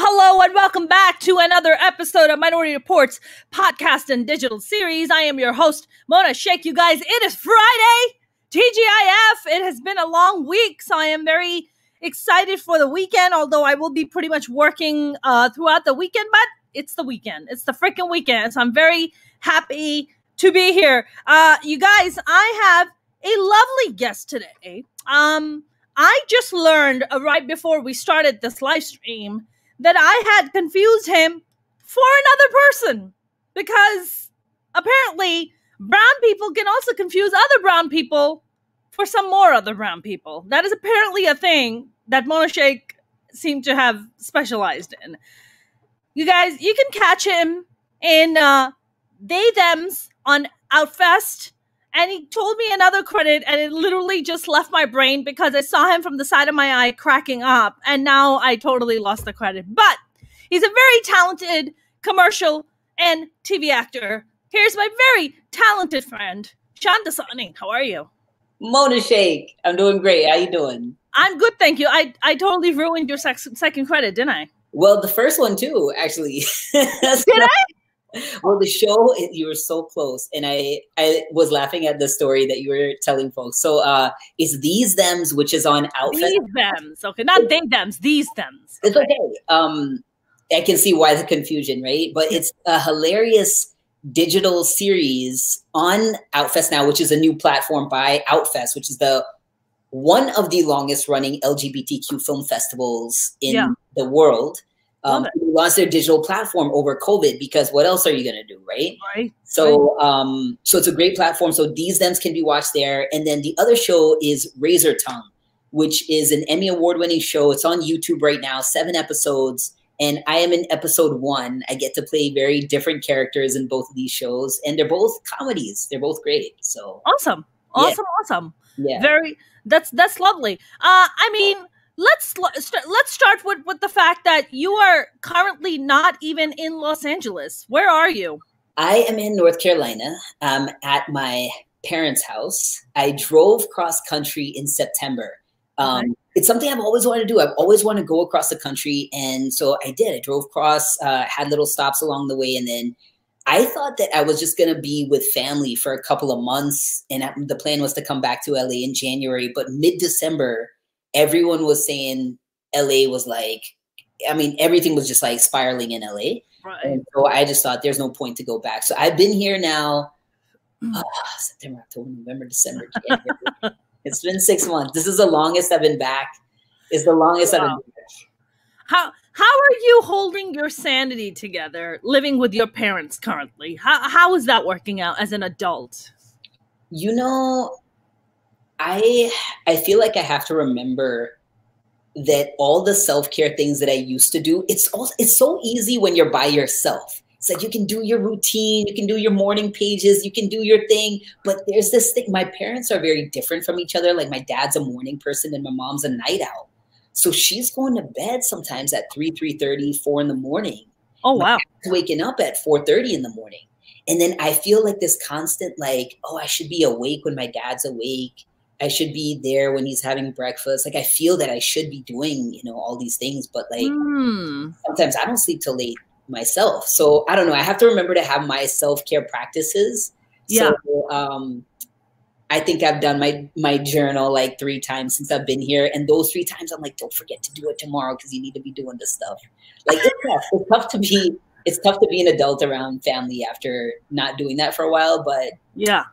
Hello, and welcome back to another episode of Minority Reports podcast and digital series. I am your host, Mona Sheikh. You guys, it is Friday, TGIF. It has been a long week, so I am very excited for the weekend, although I will be pretty much working throughout the weekend, but it's the weekend. It's the freaking weekend, so I'm very happy to be here. You guys, I have a lovely guest today. I just learned right before we started this live stream that I had confused him for another person, because apparently brown people can also confuse other brown people for some more other brown people. That is apparently a thing that Mona Sheikh seemed to have specialized in. You guys, you can catch him in They Thems on Outfest. And he told me another credit, and it literally just left my brain because I saw him from the side of my eye cracking up, and now I totally lost the credit. But he's a very talented commercial and TV actor. Here's my very talented friend, Sean Dasani. How are you? Mona Sheikh. I'm doing great. How you doing? I'm good, thank you. I totally ruined your second credit, didn't I? Well, the first one too, actually. Did I? Well, the show, you were so close. And I was laughing at the story that you were telling folks. So it's These Thems, which is on Outfest. These Thems. Okay, not They Thems, These Thems. Okay. It's okay. I can see why the confusion, right? But it's a hilarious digital series on Outfest now, which is a new platform by Outfest, which is one of the longest running LGBTQ film festivals in the world. They launched their digital platform over COVID, because what else are you going to do, right? Right. So, so it's a great platform. So These Thems can be watched there. And then the other show is Razor Tongue, which is an Emmy award-winning show. It's on YouTube right now, 7 episodes. And I am in episode 1. I get to play very different characters in both of these shows. And they're both comedies. They're both great. So awesome. Awesome. Yeah. That's lovely. I mean, Let's start with the fact that you are currently not even in Los Angeles. Where are you? I am in North Carolina. At my parents' house. I drove cross country in September. It's something I've always wanted to do. I've always wanted to go across the country. And so I did. I drove across, had little stops along the way. And then I thought that I was just going to be with family for a couple of months. And the plan was to come back to LA in January. But mid-December, everyone was saying LA was like, I mean, everything was just like spiraling in LA. Right. And so I just thought there's no point to go back. So I've been here now, September, October, November, December, January. It's been 6 months. This is the longest I've been back. It's the longest I've been back. How are you holding your sanity together, living with your parents currently? How is that working out as an adult? You know, I feel like I have to remember that all the self-care things that I used to do, it's so easy when you're by yourself. It's like you can do your routine, you can do your morning pages, you can do your thing. But there's this thing, my parents are very different from each other. Like my dad's a morning person and my mom's a night owl. So she's going to bed sometimes at 3:30, 4 in the morning. Oh, wow. Waking up at 4:30 in the morning. And then I feel like this constant like, oh, I should be awake when my dad's awake. I should be there when he's having breakfast. Like I feel that I should be doing, all these things, but like sometimes I don't sleep till late myself. So I don't know. I have to remember to have my self-care practices. Yeah. So I think I've done my journal like 3 times since I've been here. And those 3 times I'm like, don't forget to do it tomorrow because you need to be doing this stuff. Like it's tough to be an adult around family after not doing that for a while, but yeah.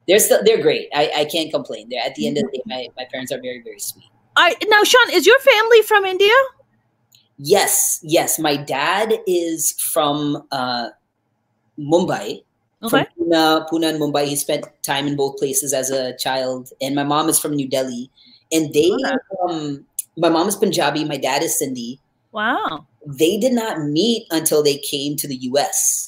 They're great. I can't complain. They're at the end of the day, my parents are very, very sweet. Now, Sean, is your family from India? Yes. My dad is from Mumbai. Okay. From Pune and Mumbai. He spent time in both places as a child. And my mom is from New Delhi. And my mom is Punjabi. My dad is Sindhi. Wow. They did not meet until they came to the U.S.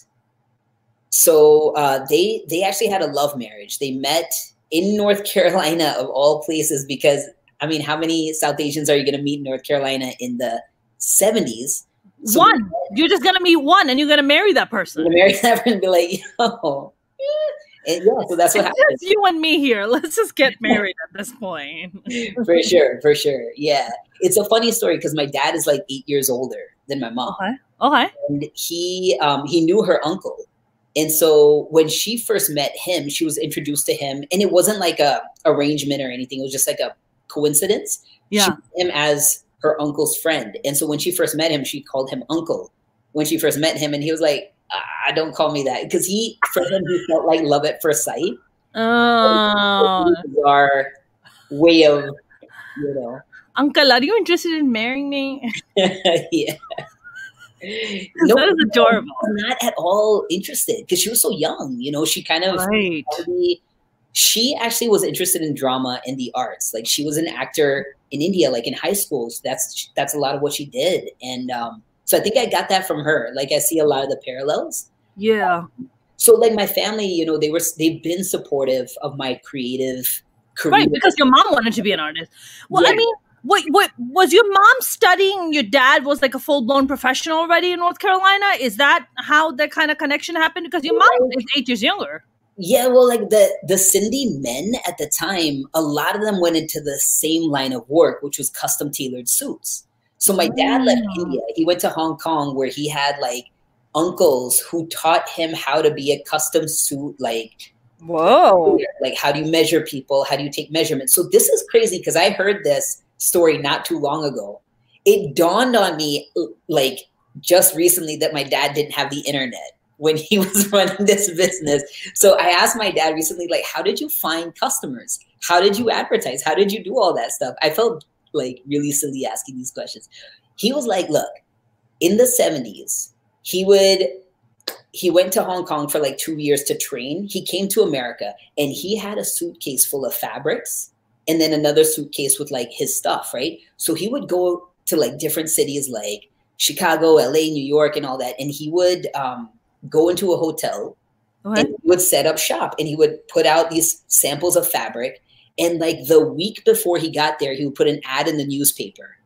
So they actually had a love marriage. They met in North Carolina of all places, because I mean, how many South Asians are you going to meet in North Carolina in the 70s? So one. You're just going to meet one and you're going to marry that person. You're going to marry that person and be like, yo. And yeah, so that's what It's happened. just you and me here. Let's just get married at this point. For sure, for sure. Yeah. It's a funny story because my dad is like 8 years older than my mom. Okay. And he knew her uncle. And so when she first met him, she was introduced to him, and it wasn't like a arrangement or anything. It was just like a coincidence. Yeah. She met him as her uncle's friend. And so when she first met him, she called him uncle when she first met him. And he was like, don't call me that. Because for him, he felt like love at first sight. Oh. Our way of, Uncle, are you interested in marrying me? yeah. No, that is adorable. Not at all interested because she was so young. She kind of she actually was interested in drama and the arts. Like she was an actor in India, like in high school. So that's a lot of what she did. And so I think I got that from her. Like I see a lot of the parallels. Yeah. So like my family, they've been supportive of my creative career. Right, because your mom wanted to be an artist. Well, yeah. I mean, what was your mom studying? Your dad was like a full-blown professional already in North Carolina. Is that how that kind of connection happened? Because your mom is 8 years younger. Yeah, well, like the Sindhi men at the time, a lot of them went into the same line of work, which was custom tailored suits. So my dad left India. He went to Hong Kong where he had like uncles who taught him how to be a custom suit, like, whoa, like how do you measure people? How do you take measurements? So this is crazy because I heard this story not too long ago. It dawned on me like just recently that my dad didn't have the internet when he was running this business. So I asked my dad recently, like, how did you find customers? How did you advertise? How did you do all that stuff? I felt like really silly asking these questions. He was like, look, in the 70s, he went to Hong Kong for like 2 years to train. He came to America and he had a suitcase full of fabrics and then another suitcase with like his stuff, right? So he would go to like different cities like Chicago, LA, New York, and all that. And he would go into a hotel and he would set up shop and he would put out these samples of fabric. And like the week before he got there, he would put an ad in the newspaper,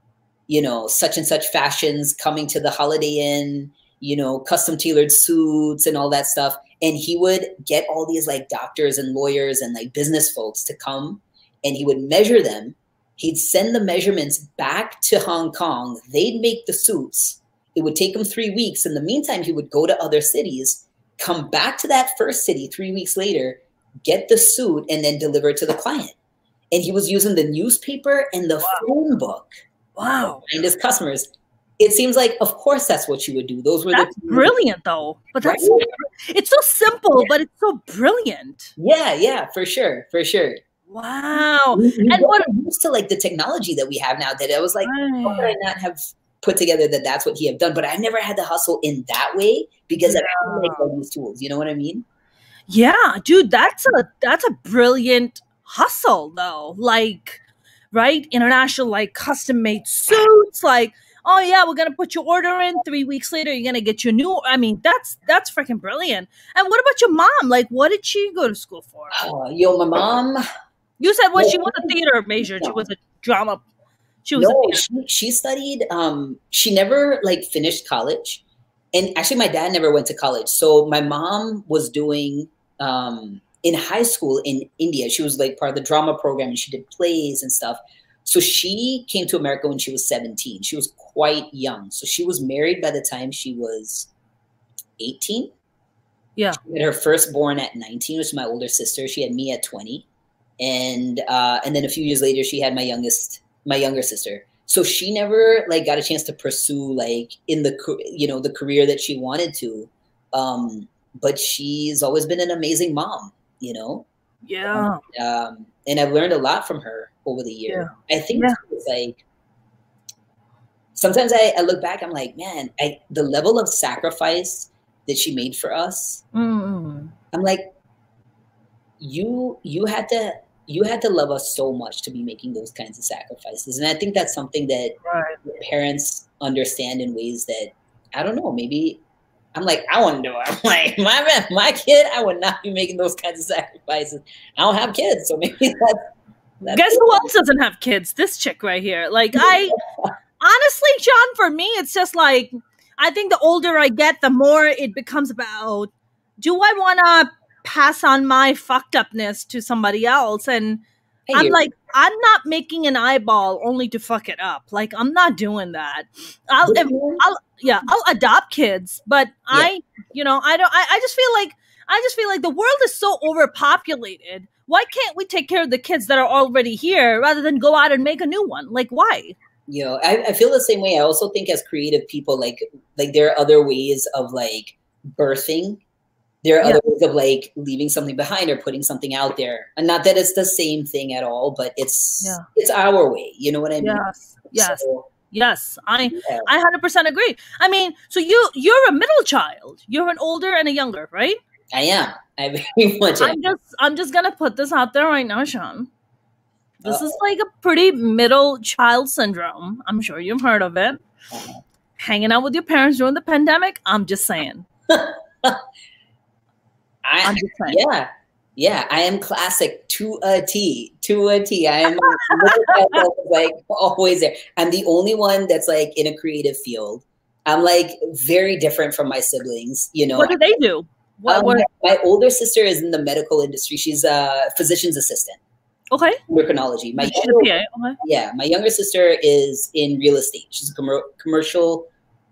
such and such fashions coming to the Holiday Inn, custom tailored suits and all that stuff. And he would get all these like doctors and lawyers and like business folks to come and he would measure them. He'd send the measurements back to Hong Kong. They'd make the suits. It would take him 3 weeks. In the meantime, he would go to other cities, come back to that first city 3 weeks later, get the suit, and then deliver it to the client. And he was using the newspaper and the phone book. Wow. And his customers. It seems like, of course, that's what you would do. That's brilliant, though. But that's it's so simple, but it's so brilliant. Yeah, for sure. Wow. And what I'm used to like the technology that we have now that I was like, how could I not have put together that that's what he had done? But I never had to hustle in that way because I had like all these tools. You know what I mean? Yeah, dude, that's a brilliant hustle though. Like, right? International, like custom made suits, like, oh yeah, we're gonna put your order in 3 weeks later, you're gonna get your new. I mean, that's freaking brilliant. And what about your mom? Like, what did she go to school for? My mom. You said she was a theater major. She was a drama. She studied. She never like finished college, and actually, my dad never went to college. So my mom was doing in high school in India. She was like part of the drama program, and she did plays and stuff. So she came to America when she was 17. She was quite young. So she was married by the time she was 18. Yeah. She had her firstborn at 19, which is my older sister. She had me at 20. And then a few years later, she had my younger sister. So she never like got a chance to pursue like in the career that she wanted to. But she's always been an amazing mom, Yeah. And I've learned a lot from her over the year. Yeah. I think it's like sometimes I look back, I'm like, man, the level of sacrifice that she made for us. I'm like, you had to love us so much to be making those kinds of sacrifices. And I think that's something that parents understand in ways that, I don't know, maybe I'm like, I wouldn't do it. I'm like, my kid, I would not be making those kinds of sacrifices. I don't have kids, so maybe that's Guess who else doesn't have kids? This chick right here. Like, honestly, John, for me, it's just like, I think the older I get, the more it becomes about, do I want to pass on my fucked upness to somebody else. And I'm like, I'm not making an eyeball only to fuck it up. Like, I'm not doing that. I'll adopt kids, but I just feel like the world is so overpopulated. Why can't we take care of the kids that are already here rather than go out and make a new one? Like, why? I feel the same way. I also think as creative people, like there are other ways of like birthing. There are other ways of like leaving something behind or putting something out there. And not that it's the same thing at all, but it's our way. You know what I mean? Yes. So, yes. I 100% agree. I mean, so you're a middle child. You're an older and a younger, right? I am. I very much am. I'm just gonna put this out there right now, Sean. This is like a pretty middle child syndrome. I'm sure you've heard of it. Hanging out with your parents during the pandemic. I'm just saying. Yeah, I am classic to a T. I am like always there. I'm the only one that's like in a creative field. I'm like very different from my siblings. You know, what do they do? My older sister is in the medical industry. She's a physician's assistant. Okay. Endocrinology. My younger sister is in real estate. She's a commercial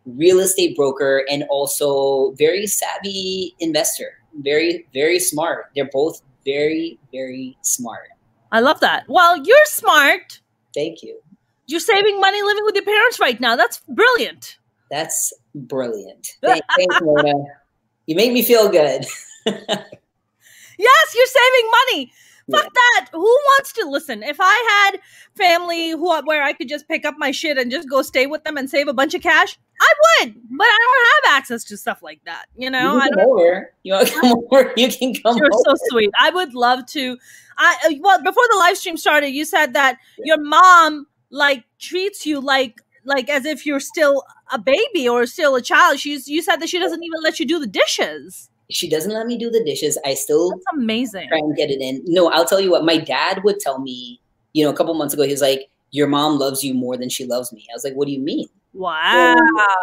real estate broker and also very savvy investor. Very, very smart. They're both very, very smart. I love that. Well, you're smart. Thank you. You're saving money living with your parents right now. That's brilliant. That's brilliant. Thanks, Mona. You make me feel good. Yes, you're saving money. Fuck that. Who wants to listen? If I had family where I could just pick up my shit and just go stay with them and save a bunch of cash, I would. But I don't have access to stuff like that. You know, you can come over. You want to come over? You can come over. You're so sweet. I would love to. Well, before the live stream started, you said that your mom like treats you like as if you're still a baby or still a child. You said that she doesn't even let you do the dishes. She doesn't let me do the dishes. I still That's amazing. Try and get it in. No, I'll tell you what. My dad would tell me, you know, a couple months ago, he was like, your mom loves you more than she loves me. I was like, what do you mean? Wow.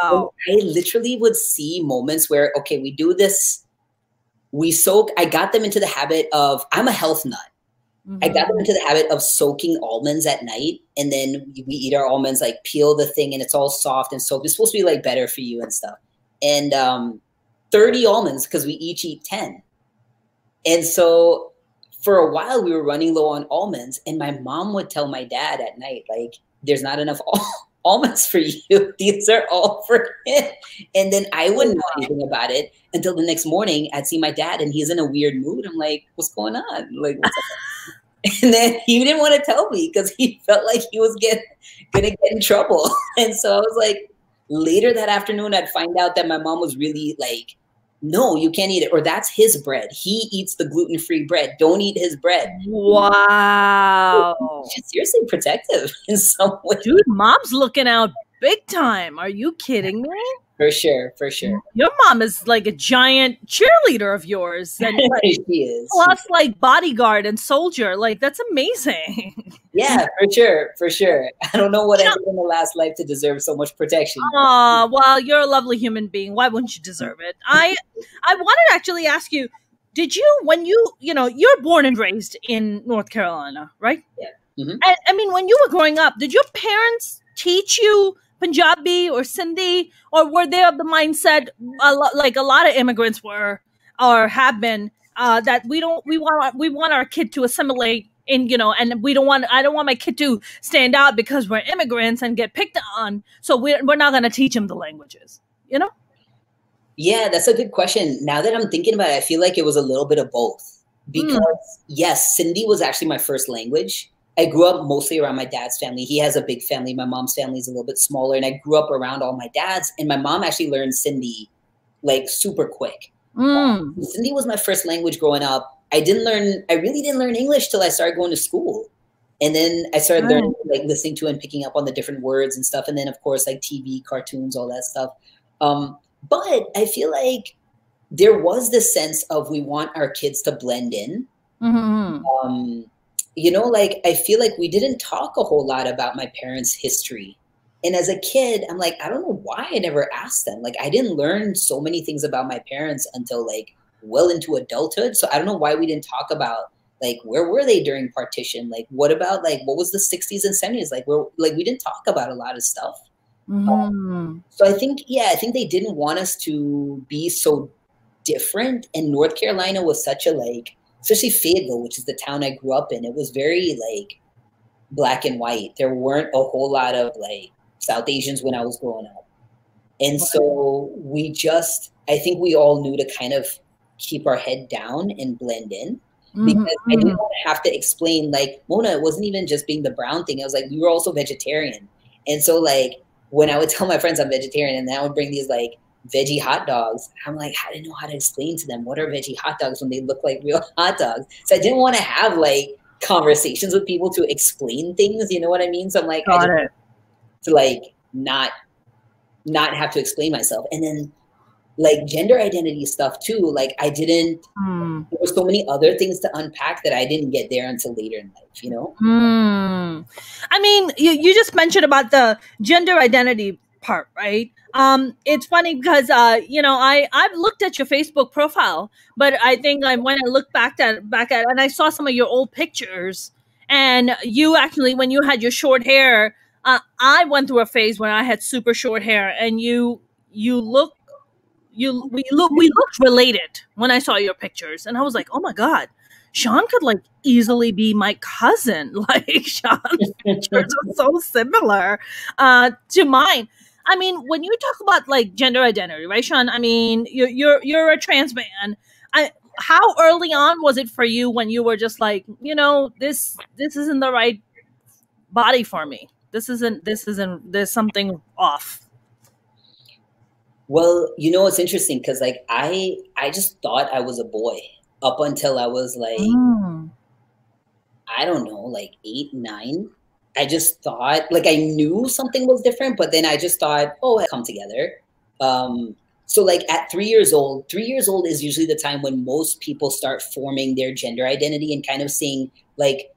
And I literally would see moments where, okay, we do this. We soak. I got them into the habit of, I'm a health nut. Mm-hmm. I got them into the habit of soaking almonds at night. And then we eat our almonds, like peel the thing and it's all soft and soaked. It's supposed to be like better for you and stuff. And 30 almonds because we each eat 10. And so for a while we were running low on almonds and my mom would tell my dad at night, like, there's not enough almonds for you. These are all for him. And then I wouldn't know anything about it until the next morning. I'd see my dad and he's in a weird mood. I'm like, what's going on? Like, what's up? And then he didn't want to tell me because he felt like he was gonna get in trouble. And so I was like, later that afternoon, I'd find out that my mom was really like, no, you can't eat it. Or that's his bread. He eats the gluten-free bread. Don't eat his bread. Wow. She's seriously protective in some way. Dude, mom's looking out big time. Are you kidding me? For sure, for sure. Your mom is like a giant cheerleader of yours. And like, she is. Plus like bodyguard and soldier. Like, that's amazing. Yeah, for sure, for sure. I don't know what I did in the last life to deserve so much protection. Oh, well, you're a lovely human being. Why wouldn't you deserve it? I wanted to actually ask you, did you, when you're born and raised in North Carolina, right? Yeah. Mm-hmm. I mean, when you were growing up, did your parents teach you Punjabi or Sindhi, or were they of the mindset, like a lot of immigrants were or have been, that we want our kid to assimilate in, and I don't want my kid to stand out because we're immigrants and get picked on, so we're not going to teach him the languages, Yeah, that's a good question. Now that I'm thinking about it, I feel like it was a little bit of both. Because yes, Sindhi was actually my first language. I grew up mostly around my dad's family. He has a big family. My mom's family is a little bit smaller. And I grew up around all my dads. And my mom actually learned Sindhi like super quick. Sindhi was my first language growing up. I really didn't learn English till I started going to school. And then I started learning, like listening to and picking up on the different words and stuff. And then of course, like TV, cartoons, all that stuff. But I feel like there was this sense of we want our kids to blend in. Mm-hmm. Like I feel like we didn't talk a whole lot about my parents' history. And as a kid, I'm like, I don't know why I never asked them. Like I didn't learn so many things about my parents until like well into adulthood. So I don't know why we didn't talk about like where were they during partition? Like what about like what was the 60s and 70s? Like we didn't talk about a lot of stuff. So I think they didn't want us to be so different. And North Carolina was such a like, especially Fayetteville, which is the town I grew up in, it was very like black and white. There weren't a whole lot of like South Asians when I was growing up. And so I think we all knew to kind of keep our head down and blend in, because I didn't want to have to explain, like, Mona, it wasn't even just being the brown thing. I was like, we were also vegetarian. And so like when I would tell my friends I'm vegetarian and then I would bring these like veggie hot dogs, I'm like, I didn't know how to explain to them what are veggie hot dogs when they look like real hot dogs. So I didn't want to have like conversations with people to explain things, you know what I mean? So I'm like, to like not have to explain myself. And then like gender identity stuff too, like there were so many other things to unpack that I didn't get there until later in life, you know? I mean, you just mentioned about the gender identity part, right? It's funny because you know, I've looked at your Facebook profile, but I think when I looked back at and I saw some of your old pictures, and you actually, when you had your short hair, I went through a phase when I had super short hair, and we looked related when I saw your pictures, and I was like, oh my God, Sean could like easily be my cousin. Like Sean's pictures are so similar to mine. I mean, when you talk about like gender identity, right, Sean? I mean, you're a trans man. How early on was it for you when you were just like, you know, this isn't the right body for me. There's something off. Well, you know, it's interesting because like I just thought I was a boy up until I was like, I don't know, like 8, 9. I just thought, like, I knew something was different, but then I just thought, oh, come together. So like at 3 years old is usually the time when most people start forming their gender identity and kind of seeing like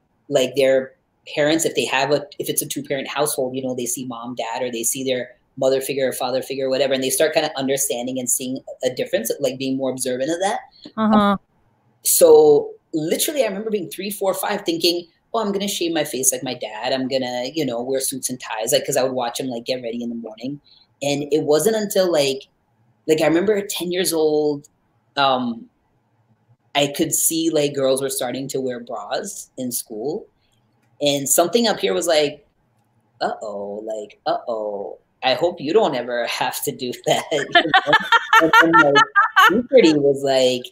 their parents, if it's a 2-parent household, you know, they see mom, dad, or they see their mother figure or father figure or whatever, and they start kind of understanding and seeing a difference, like being more observant of that. So literally I remember being 3, 4, 5 thinking, oh, I'm going to shave my face like my dad. I'm going to, you know, wear suits and ties, like, because I would watch him like get ready in the morning. And it wasn't until like I remember at 10 years old, I could see like girls were starting to wear bras in school. And something up here was like, uh-oh, I hope you don't ever have to do that. You know? And then, like, puberty was like,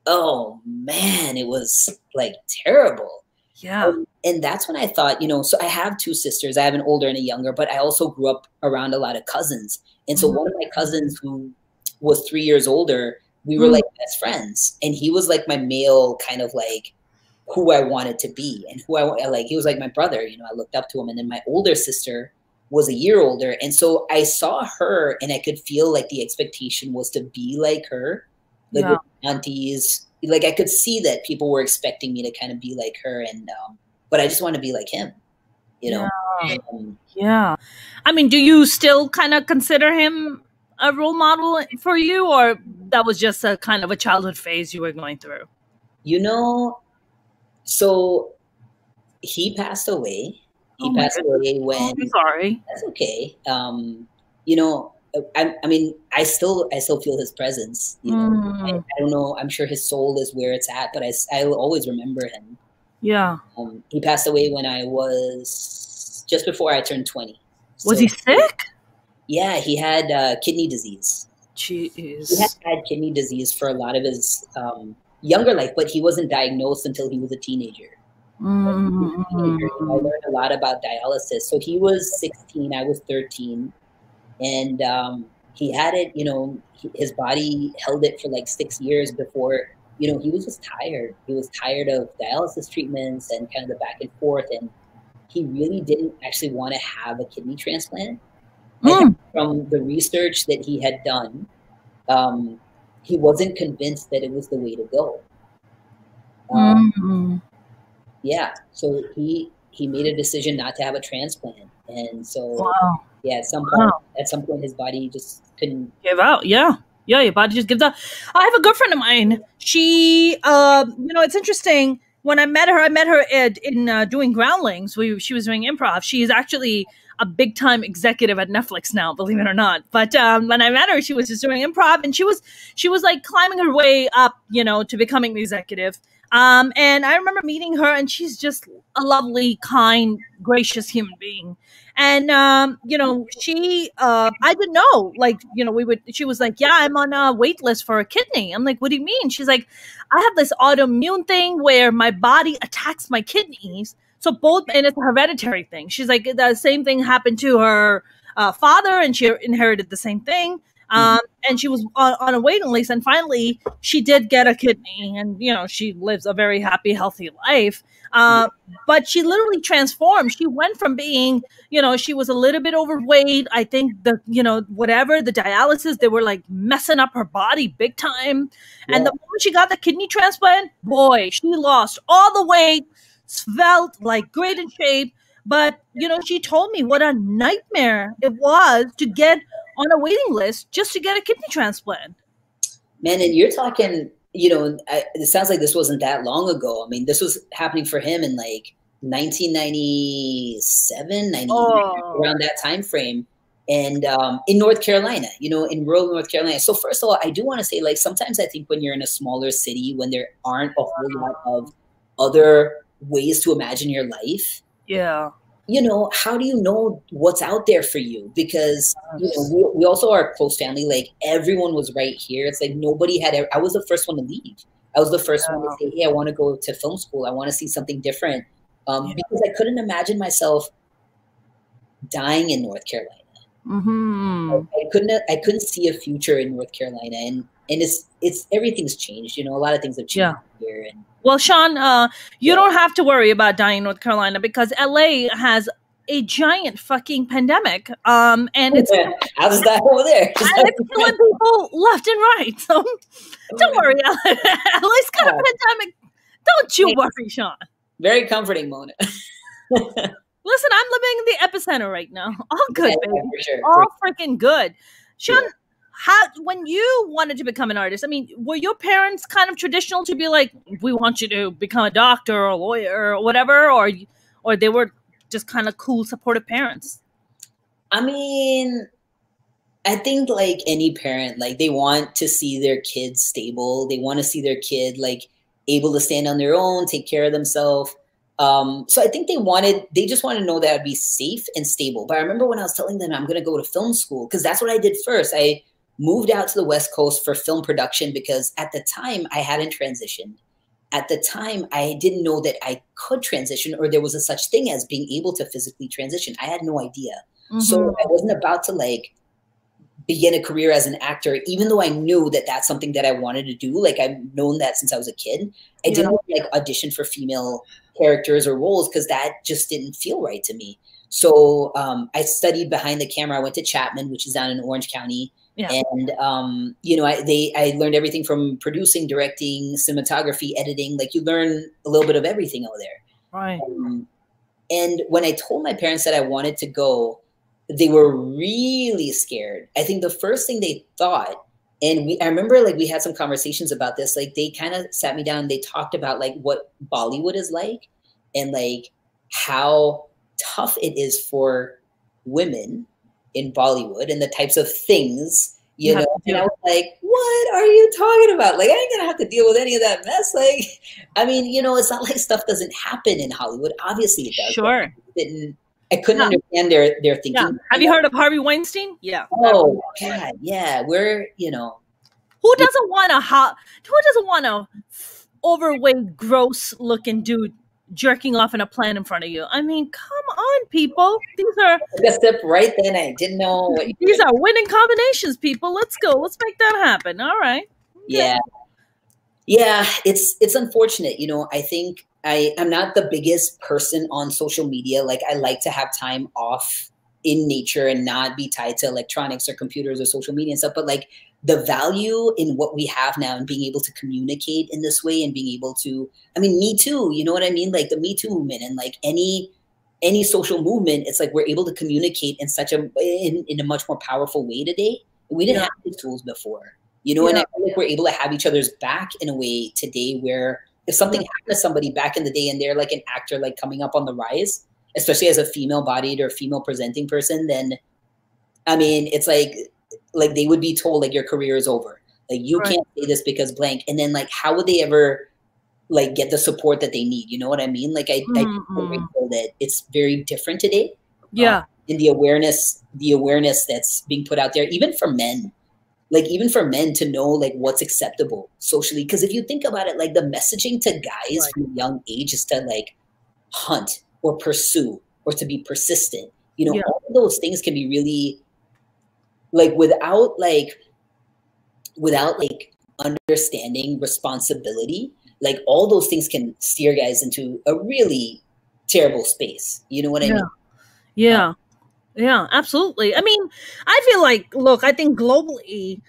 oh man, it was like terrible. Yeah. And that's when I thought, you know, so I have 2 sisters. I have an older and a younger, but I also grew up around a lot of cousins. And so one of my cousins who was 3 years older, we were like best friends. And he was like my male kind of like who I wanted to be and who I like. He was like my brother, you know, I looked up to him. And then my older sister was a year older. And so I saw her and I could feel like the expectation was to be like her, like with aunties. Like I could see that people were expecting me to kind of be like her. And, but I just want to be like him, you know? Yeah. I mean, do you still kind of consider him a role model for you, or that was just a kind of a childhood phase you were going through? You know, so he passed away. He passed away when. Oh, I'm sorry. That's okay. You know, I mean, I still feel his presence. You know, I don't know. I'm sure his soul is where it's at, but I'll always remember him. Yeah. He passed away when I was just before I turned 20. Was he sick? Yeah, he had kidney disease. Jeez. He had kidney disease for a lot of his younger life, but he wasn't diagnosed until he was a teenager. I learned a lot about dialysis. So he was 16, I was 13. And he had it, you know, his body held it for like 6 years before, you know, he was just tired. He was tired of dialysis treatments and kind of the back and forth. And he really didn't actually want to have a kidney transplant. From the research that he had done, he wasn't convinced that it was the way to go. Yeah, so he made a decision not to have a transplant, and so yeah, at some point his body just couldn't give out. Yeah, Yeah, your body just gives up. I have a good friend of mine. She, it's interesting. When I met her in doing Groundlings. She was doing improv. She is actually a big time executive at Netflix now, believe it or not. But when I met her, she was just doing improv, and she was like climbing her way up, to becoming an executive. And I remember meeting her, and she's just a lovely, kind, gracious human being. And I didn't know, she was like, yeah, I'm on a wait list for a kidney. I'm like, what do you mean? She's like, I have this autoimmune thing where my body attacks my kidneys. So and it's a hereditary thing. She's like, the same thing happened to her father, and she inherited the same thing. And she was on a waiting list, and finally she did get a kidney, and she lives a very happy, healthy life. But she literally transformed. She went from being, she was a little bit overweight. I think the dialysis, they were like messing up her body big time. Yeah. And the moment she got the kidney transplant, boy, she lost all the weight, felt like great in shape. But, she told me what a nightmare it was to get on a waiting list just to get a kidney transplant. Man, and you're talking, it sounds like this wasn't that long ago. I mean, this was happening for him in like 1997, 98, around that time frame. And in North Carolina, in rural North Carolina. So first of all, I do want to say, like, sometimes I think when you're in a smaller city, when there aren't a whole lot of other ways to imagine your life. Yeah. How do you know what's out there for you? Because, we also are a close family. Like, everyone was right here. It's like nobody had I was the first one to leave. I was the first one to say, hey, I want to go to film school. I want to see something different. Because I couldn't imagine myself dying in North Carolina. Mm-hmm. I couldn't see a future in North Carolina. And it's everything's changed. A lot of things have changed here. And well, Sean, you don't have to worry about dying in North Carolina because LA has a giant fucking pandemic. And it's how's that over there? And it's killing people left and right. So don't worry, LA's got a pandemic. Don't you worry, Sean. Very comforting, Mona. Listen, I'm living in the epicenter right now. All good, baby. For sure. All freaking good. Sean, when you wanted to become an artist, I mean, were your parents kind of traditional to be like, we want you to become a doctor or a lawyer or whatever, or they were just kind of cool, supportive parents? I mean, I think like any parent, like they want to see their kids stable. They want to see their kid like able to stand on their own, take care of themselves. So I think they just wanted to know that I'd be safe and stable. But I remember when I was telling them I'm going to go to film school, because that's what I did first. I moved out to the West Coast for film production because at the time I hadn't transitioned. At the time, I didn't know that I could transition or there was a such thing as being able to physically transition. I had no idea. Mm-hmm. So I wasn't about to like begin a career as an actor, even though I knew that that's something that I wanted to do. Like I've known that since I was a kid. I didn't like audition for female characters or roles because that just didn't feel right to me. So I studied behind the camera. I went to Chapman, which is down in Orange County. Yeah. And, I learned everything from producing, directing, cinematography, editing. Like you learn a little bit of everything out there. Right. And when I told my parents that I wanted to go, they were really scared. I think the first thing they thought, and I remember like we had some conversations about this, like they kind of sat me down and they talked about like what Bollywood is like and like how tough it is for women in Bollywood and the types of things, you know, and I was like, what are you talking about? Like, I ain't gonna have to deal with any of that mess. Like, I mean, you know, it's not like stuff doesn't happen in Hollywood. Obviously it does. Sure. I couldn't understand their thinking. Yeah. Have you heard of Harvey Weinstein? Yeah. Oh God. Yeah. We're, you know. Who doesn't want a overweight, gross looking dude jerking off in a plane in front of you? I mean, come on, people. These are a step right then. I didn't know what these are winning combinations, people. Let's go. Let's make that happen. All right. Yeah. Yeah. It's unfortunate. You know, I think I'm not the biggest person on social media. Like I like to have time off in nature and not be tied to electronics or computers or social media and stuff. But like the value in what we have now and being able to communicate in this way and being able to, I mean, Me Too, you know what I mean? Like the Me Too movement and like any social movement, it's like we're able to communicate in such in a much more powerful way today. We didn't have these tools before. you know, and I feel like we're able to have each other's back in a way today where if something happened to somebody back in the day and they're like an actor, like coming up on the rise, especially as a female bodied or female presenting person, then, I mean, it's like they would be told like your career is over. Like you can't say this because blank. And then like, how would they ever like get the support that they need? You know what I mean? Like I feel grateful that it's very different today. Yeah. In the awareness that's being put out there, even for men to know like what's acceptable socially. Because if you think about it, like the messaging to guys from a young age is to like hunt or pursue or to be persistent. You know, all of those things can be really like without understanding responsibility, like all those things can steer guys into a really terrible space. You know what I mean? Yeah. Yeah, absolutely. I mean, I feel like, look, I think globally,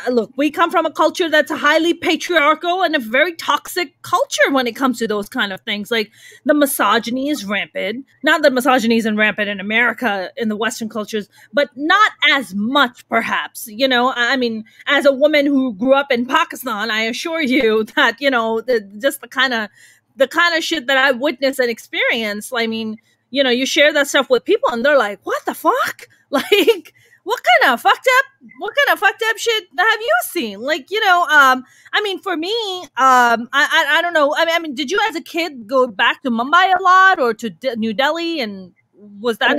look, we come from a culture that's a highly patriarchal and a very toxic culture when it comes to those kind of things. Like the misogyny is rampant. Not that misogyny isn't rampant in America, in the Western cultures, but not as much, perhaps. You know, I mean, as a woman who grew up in Pakistan, I assure you that, you know, just the kind of shit that I witnessed and experienced. I mean, you know, you share that stuff with people and they're like, what the fuck? Like, what kind of fucked up shit have you seen? Like, you know, I mean, for me, I don't know. I mean, did you as a kid go back to Mumbai a lot or to New Delhi? And was that? I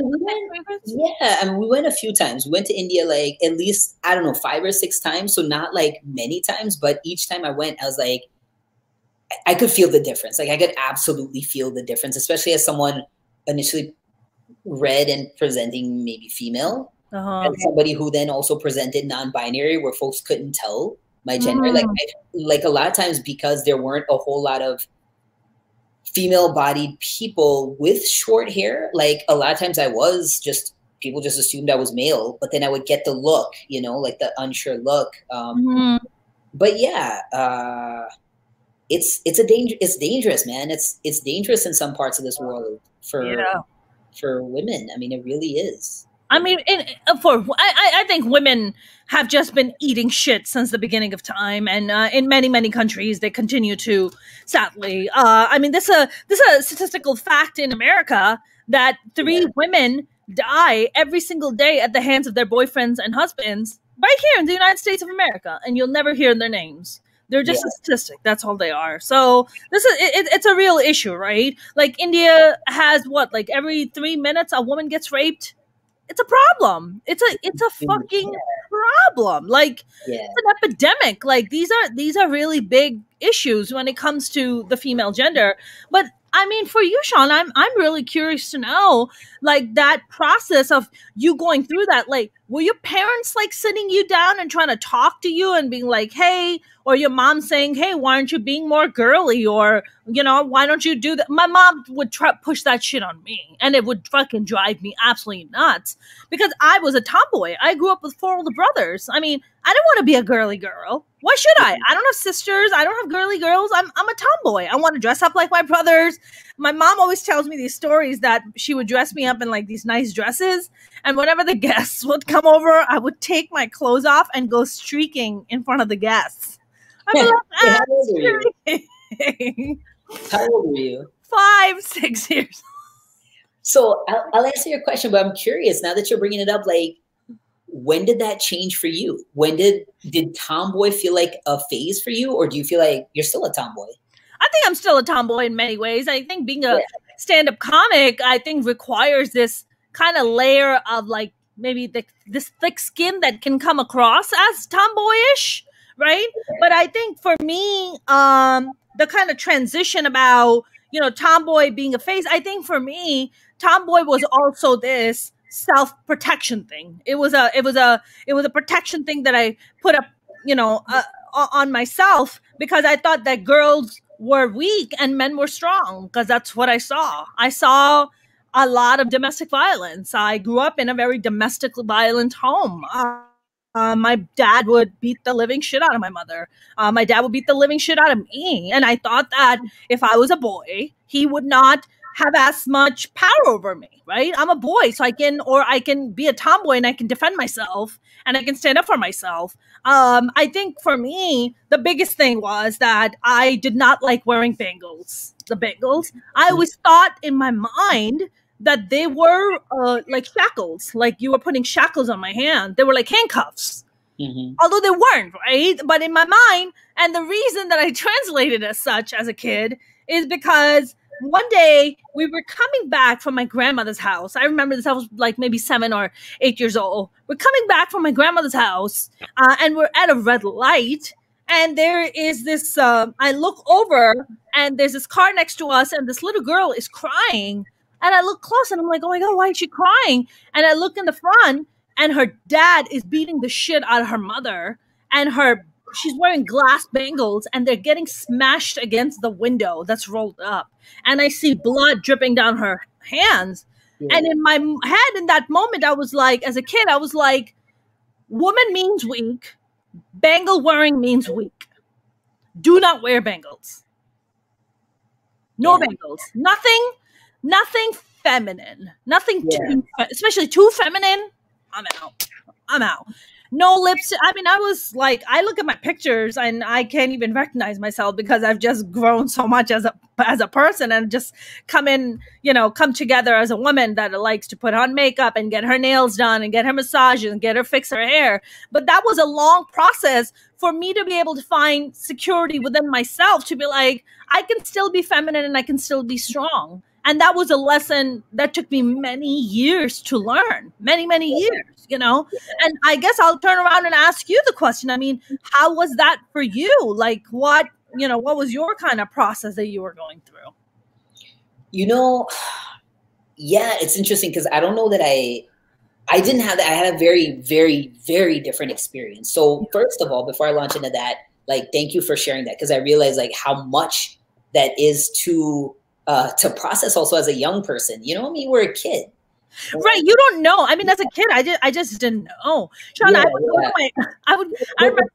mean, we went a few times. We went to India, like at least, I don't know, 5 or 6 times. So not like many times, but each time I went, I was like, I could feel the difference. Like I could absolutely feel the difference, especially as someone initially read and presenting maybe female, and somebody who then also presented non-binary, where folks couldn't tell my gender. Like a lot of times, because there weren't a whole lot of female-bodied people with short hair, like a lot of times people just assumed I was male, but then I would get the look, you know, like the unsure look. But yeah, it's dangerous, man. It's dangerous in some parts of this world for women. I mean, it really is. I mean, I think women have just been eating shit since the beginning of time, and in many countries they continue to. Sadly, I mean, this is a statistical fact in America that 3 women die every single day at the hands of their boyfriends and husbands right here in the United States of America, and you'll never hear their names. They're just a statistic. That's all they are. So this is it's a real issue, right? Like India has what, like every 3 minutes a woman gets raped. It's a problem. It's a fucking problem. Like it's an epidemic. Like these are really big issues when it comes to the female gender. But I mean, for you, Sean, I'm really curious to know, like, that process of you going through that. Like, were your parents like sitting you down and trying to talk to you and being like, hey, or your mom saying, hey, why aren't you being more girly? Or, you know, why don't you do that? My mom would push that shit on me, and it would fucking drive me absolutely nuts because I was a tomboy. I grew up with 4 older brothers. I mean, I didn't want to be a girly girl. Why should I? I don't have sisters. I don't have girly girls. I'm a tomboy. I want to dress up like my brothers. My mom always tells me these stories that she would dress me up in like these nice dresses. And whenever the guests would come over, I would take my clothes off and go streaking in front of the guests. I'm like, how old were you? How old were you? 5, 6 years. So I'll answer your question, but I'm curious now that you're bringing it up, like, when did that change for you? When did tomboy feel like a phase for you, or do you feel like you're still a tomboy? I think I'm still a tomboy in many ways. I think being a stand-up comic, I think requires this kind of layer of like maybe this thick skin that can come across as tomboyish, right? But I think for me, the kind of transition about, you know, tomboy being a phase, I think for me, tomboy was also this self-protection thing. It was a protection thing that I put up, you know, on myself, because I thought that girls were weak and men were strong, because that's what I saw. I saw a lot of domestic violence. I grew up in a very domestically violent home. My dad would beat the living shit out of my mother. My dad would beat the living shit out of me. And I thought that if I was a boy, he would not have as much power over me, right? I'm a boy, so I can be a tomboy and I can defend myself and I can stand up for myself. I think for me, the biggest thing was that I did not like wearing bangles. The bangles, I always thought in my mind that they were like shackles, like you were putting shackles on my hand. They were like handcuffs. Mm-hmm. Although they weren't, right? But in my mind, and the reason that I translated as such as a kid is because one day we were coming back from my grandmother's house. I remember this. I was like maybe 7 or 8 years old. We're coming back from my grandmother's house, and we're at a red light. And there is this. I look over, and there's this car next to us, and this little girl is crying. And I look close, and I'm like, "Oh my god, why is she crying?" And I look in the front, and her dad is beating the shit out of her mother, and she's wearing glass bangles, and they're getting smashed against the window that's rolled up. And I see blood dripping down her hands. Yeah. And in my head, in that moment, I was like, as a kid, I was like, woman means weak. Bangle wearing means weak. Do not wear bangles. No bangles. Nothing feminine. Nothing especially too feminine. I'm out. No lips. I mean, I was like, I look at my pictures and I can't even recognize myself because I've just grown so much as a person and just come together as a woman that likes to put on makeup and get her nails done and get her massages and get her fix her hair. But that was a long process for me to be able to find security within myself to be like, I can still be feminine and I can still be strong. And that was a lesson that took me many years to learn, many years, And I guess I'll turn around and ask you the question. I mean, how was that for you? Like what was your kind of process that you were going through? Yeah, it's interesting because I don't know that I didn't have that. I had a very, very, very different experience. So first of all, before I launch into that, like, thank you for sharing that because I realized like how much that is to process also as a young person. I mean, we're a kid. Right. You don't know. I mean, as a kid, I just didn't know. Sean, I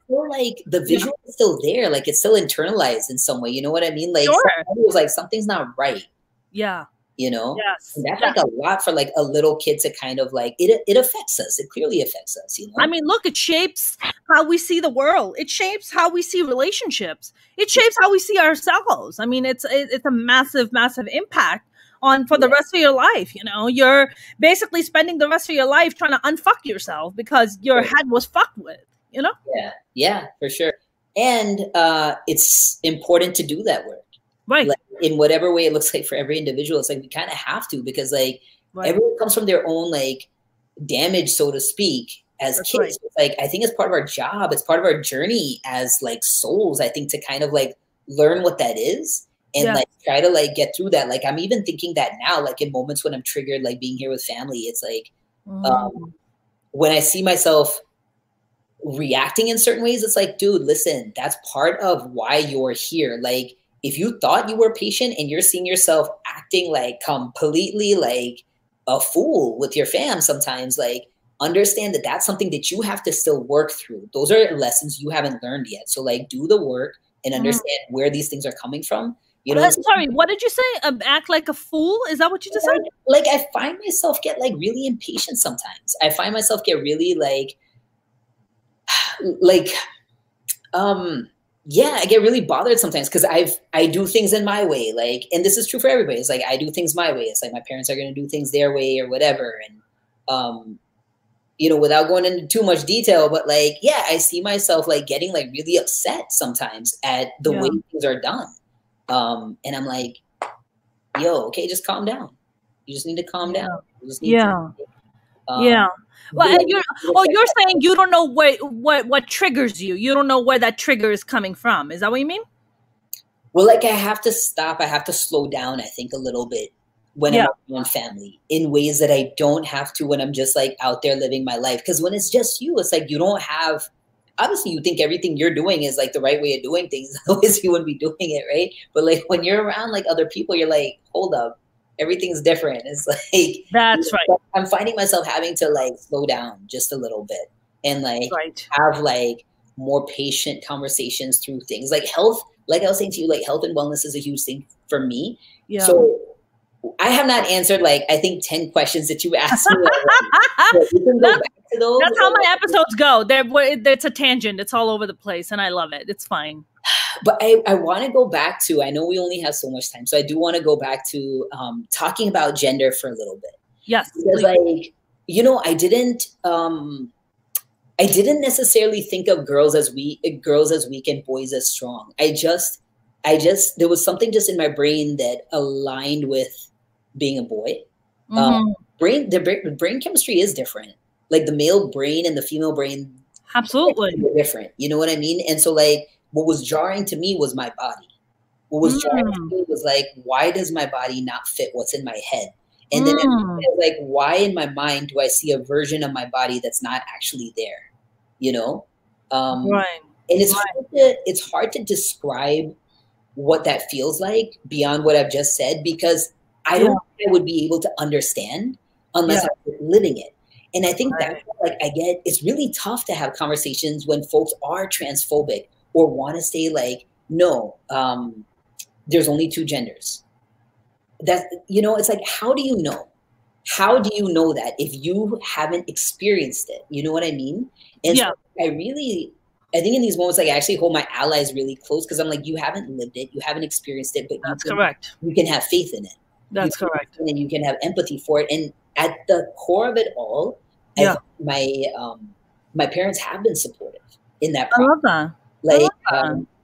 feel like the visual is still there. Like it's still internalized in some way. You know what I mean? Like it was like something's not right. Yeah. Yes. And that's like a lot for like a little kid to kind of like, it affects us. It clearly affects us, I mean, look, it shapes how we see the world. It shapes how we see relationships. It shapes how we see ourselves. I mean, it's a massive, massive impact for the rest of your life. You're basically spending the rest of your life trying to unfuck yourself because your head was fucked with, Yeah, for sure. And it's important to do that work. Right. Like, in whatever way it looks like for every individual, it's like we kind of have to because like everyone comes from their own like damage, so to speak, as kids. Right. It's like I think it's part of our job. It's part of our journey as like souls, I think, to kind of like learn what that is and like try to like get through that. Like I'm even thinking that now, like in moments when I'm triggered, like being here with family, it's like when I see myself reacting in certain ways, it's like, dude, listen, that's part of why you're here. Like, if you thought you were patient and you're seeing yourself acting like completely like a fool with your fam sometimes, like understand that that's something that you have to still work through. Those are lessons you haven't learned yet. So like do the work and understand where these things are coming from. Sorry, what did you say? Act like a fool? Is that what you just said? Like I find myself get like really impatient sometimes. I find myself get really I get really bothered sometimes because I do things in my way, like, and this is true for everybody. It's like I do things my way. It's like my parents are going to do things their way or whatever, and without going into too much detail, but like, I see myself like getting like really upset sometimes at the way things are done, and I'm like, yo, okay, just calm down. You just need to calm down. You just need to, Well, and you're saying you don't know what triggers you. You don't know where that trigger is coming from. Is that what you mean? Well, like I have to stop. I have to slow down, I think, a little bit when I'm around family in ways that I don't have to when I'm just like out there living my life. Because when it's just you, it's like you don't have, obviously you think everything you're doing is like the right way of doing things. Otherwise you wouldn't be doing it, right? But like when you're around like other people, you're like, hold up. Everything's different. It's like, that's right. I'm finding myself having to like slow down just a little bit and like have like more patient conversations through things like health. Like I was saying to you, like health and wellness is a huge thing for me. Yeah. So I have not answered like I think 10 questions that you asked me. So we can go back to those. That's how my episodes go. It's a tangent. It's all over the place, and I love it. It's fine. But I want to go back to, I know we only have so much time, so I do want to go back to talking about gender for a little bit. Yes. Because like, you know, I didn't necessarily think of girls as weak and boys as strong. I just, there was something just in my brain that aligned with being a boy. The brain chemistry is different. Like the male brain and the female brain, absolutely different. You know what I mean? And so like, what was jarring to me was my body. What was jarring to me was like, why does my body not fit what's in my head? And then like, why in my mind do I see a version of my body that's not actually there? You know? Right. And it's hard to describe what that feels like beyond what I've just said, because I don't think I would be able to understand unless I was living it. And I think that's like it's really tough to have conversations when folks are transphobic or want to say like, no, there's only two genders. That, you know, it's like, how do you know? How do you know that if you haven't experienced it? You know what I mean? And so I think in these moments, like I actually hold my allies really close, because I'm like, you haven't lived it, you haven't experienced it, but that's correct. You can have faith in it. That's correct. And you can have empathy for it. And at the core of it all, my parents have been supportive in that process. I love that. Like,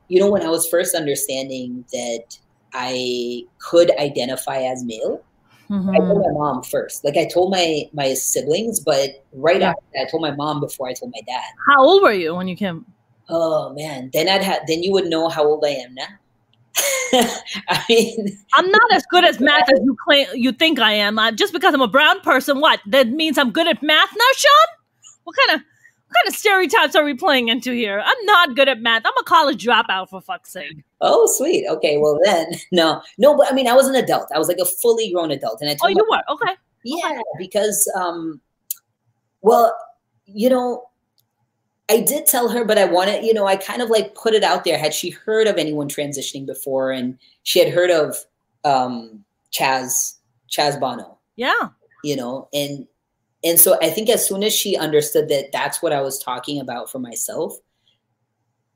you know, when I was first understanding that I could identify as male, I told my mom first. Like I told my siblings, but right after that, I told my mom before I told my dad. How old were you when you came? Oh man, then you would know how old I am now. I mean, I'm not as good at math as you think I am. Just because I'm a brown person, what? That means I'm good at math now, Sean? What kind of stereotypes are we playing into here? I'm not good at math. I'm a college dropout, for fuck's sake. Oh, sweet. Okay, well then, no, but I mean, I was an adult. I was like a fully grown adult, and I told you were okay. Yeah, because, well, you know, I did tell her, but I wanted, you know, I kind of like put it out there. Had she heard of anyone transitioning before? And she had heard of Chaz Bono. Yeah. You know, and so I think as soon as she understood that that's what I was talking about for myself,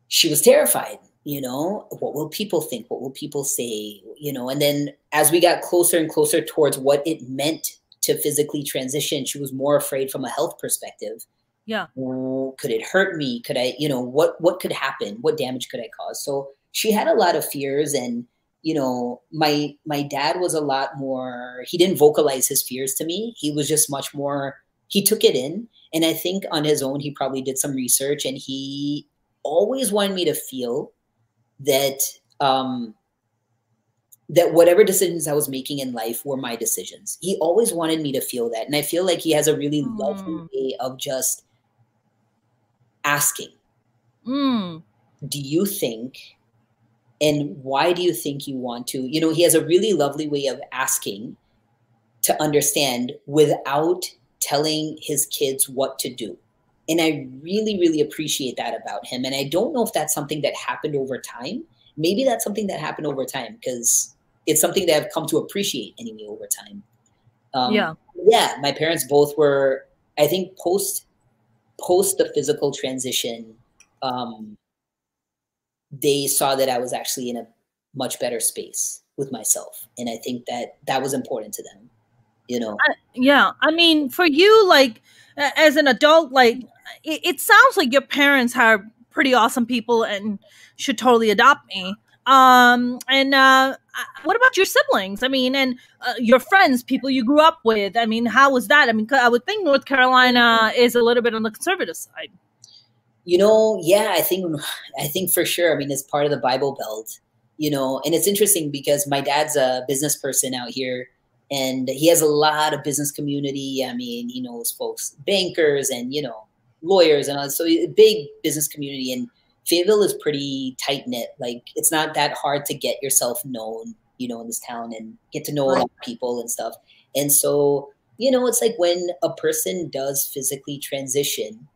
she was terrified. You know, what will people think? What will people say? You know, and then as we got closer and closer towards what it meant to physically transition, she was more afraid from a health perspective. Yeah. Could it hurt me? Could I, you know, what could happen? What damage could I cause? So she had a lot of fears. And, you know, my dad was a lot more, he didn't vocalize his fears to me. He was just much more, he took it in. And I think on his own, he probably did some research, and he always wanted me to feel that, that whatever decisions I was making in life were my decisions. He always wanted me to feel that. And I feel like he has a really lovely way of just asking, do you think, and why do you think you want to? You know, he has a really lovely way of asking to understand without telling his kids what to do. And I really, really appreciate that about him. And I don't know if that's something that happened over time. Maybe that's something that happened over time, because it's something that I've come to appreciate anyway over time. Yeah, my parents both were, I think, post the physical transition, they saw that I was actually in a much better space with myself. And I think that was important to them, you know? Yeah. I mean, for you, like, as an adult, like, it sounds like your parents are pretty awesome people and should totally adopt me. What about your siblings? I mean, and your friends, people you grew up with. I mean, how was that? I mean, I would think North Carolina is a little bit on the conservative side. You know, yeah, I think for sure. I mean, it's part of the Bible Belt, you know, and it's interesting because my dad's a business person out here, and he has a lot of business community. I mean, he knows folks, bankers and, you know, lawyers and all. So a big business community. And Fayetteville is pretty tight knit. Like, it's not that hard to get yourself known, you know, in this town and get to know a lot of people and stuff. And so, you know, it's like when a person does physically transition,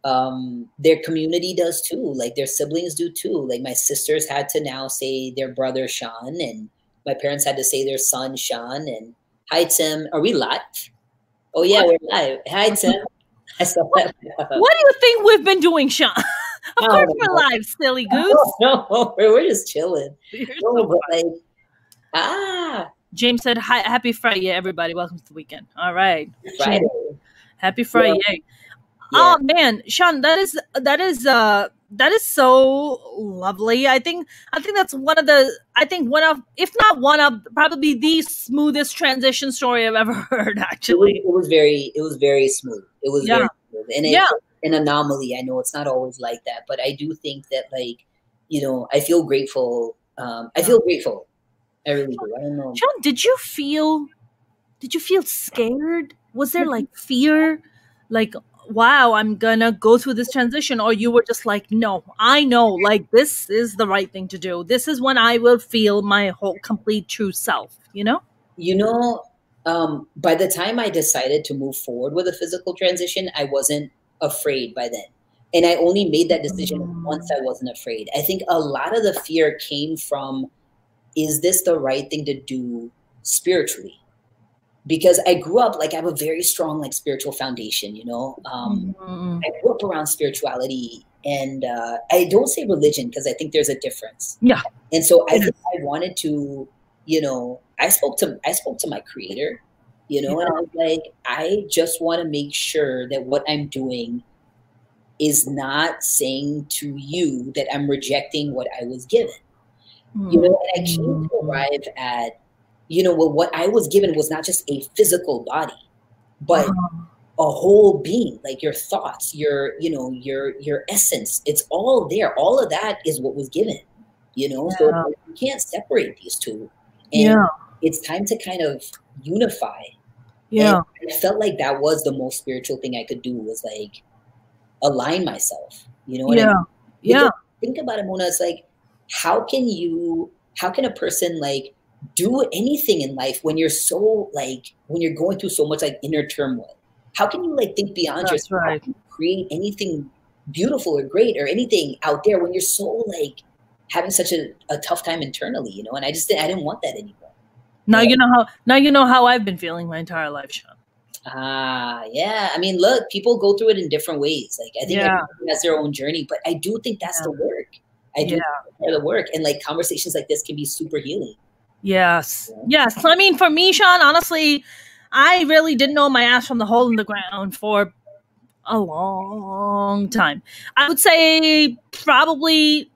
their community does too. Like their siblings do too. Like my sisters had to now say their brother Sean, and my parents had to say their son, Sean, and hi, Tim. Are we live? Oh, yeah, we're live. Hi, Tim. I saw that. What do you think we've been doing, Sean? Of course we're live, silly goose. No, we're just chilling. So but like, James said, "Hi, happy Friday, everybody. Welcome to the weekend." All right. Friday. James, happy Friday. Yeah. Oh man, Sean, that is so lovely. I think that's one of, if not one of, probably the smoothest transition story I've ever heard. Actually, it was very smooth. It was very smooth. And yeah. An anomaly. I know it's not always like that, but I do think that, like, you know, I feel grateful. I feel grateful. I really do. I don't know. Sean, did you feel scared? Was there like fear? Like, wow, I'm gonna go through this transition, or you were just like, no, I know, like, this is the right thing to do. This is when I will feel my whole complete true self, you know? By the time I decided to move forward with a physical transition, I wasn't afraid by then. And I only made that decision once I wasn't afraid. I think a lot of the fear came from, is this the right thing to do spiritually? Because I grew up, like, I have a very strong, like, spiritual foundation, you know? I grew up around spirituality, and I don't say religion because I think there's a difference. Yeah. And so I think I wanted to, you know, I spoke to my creator, you know, and I was like, I just want to make sure that what I'm doing is not saying to you that I'm rejecting what I was given. You know, and I came to arrive at, you know, well, what I was given was not just a physical body, but a whole being, like your thoughts, your essence. It's all there. All of that is what was given, you know, so you can't separate these two. And it's time to kind of unify. Yeah. And I felt like that was the most spiritual thing I could do, was like align myself, you know what I mean? Because think about it, Mona, it's like, how can a person like do anything in life when you're so, like, when you're going through so much like inner turmoil? How can you like think beyond yourself? Right. How can you create anything beautiful or great or anything out there when you're so like having such a tough time internally, you know? And I didn't want that anymore. Now you know how I've been feeling my entire life, Sean. Yeah. I mean, look, people go through it in different ways. Like, I think everyone has their own journey, but I do think that's the work. I do think that's the work. And like conversations like this can be super healing. Yes. Yes. I mean, for me, Sean, honestly, I really didn't know my ass from the hole in the ground for a long time. I would say probably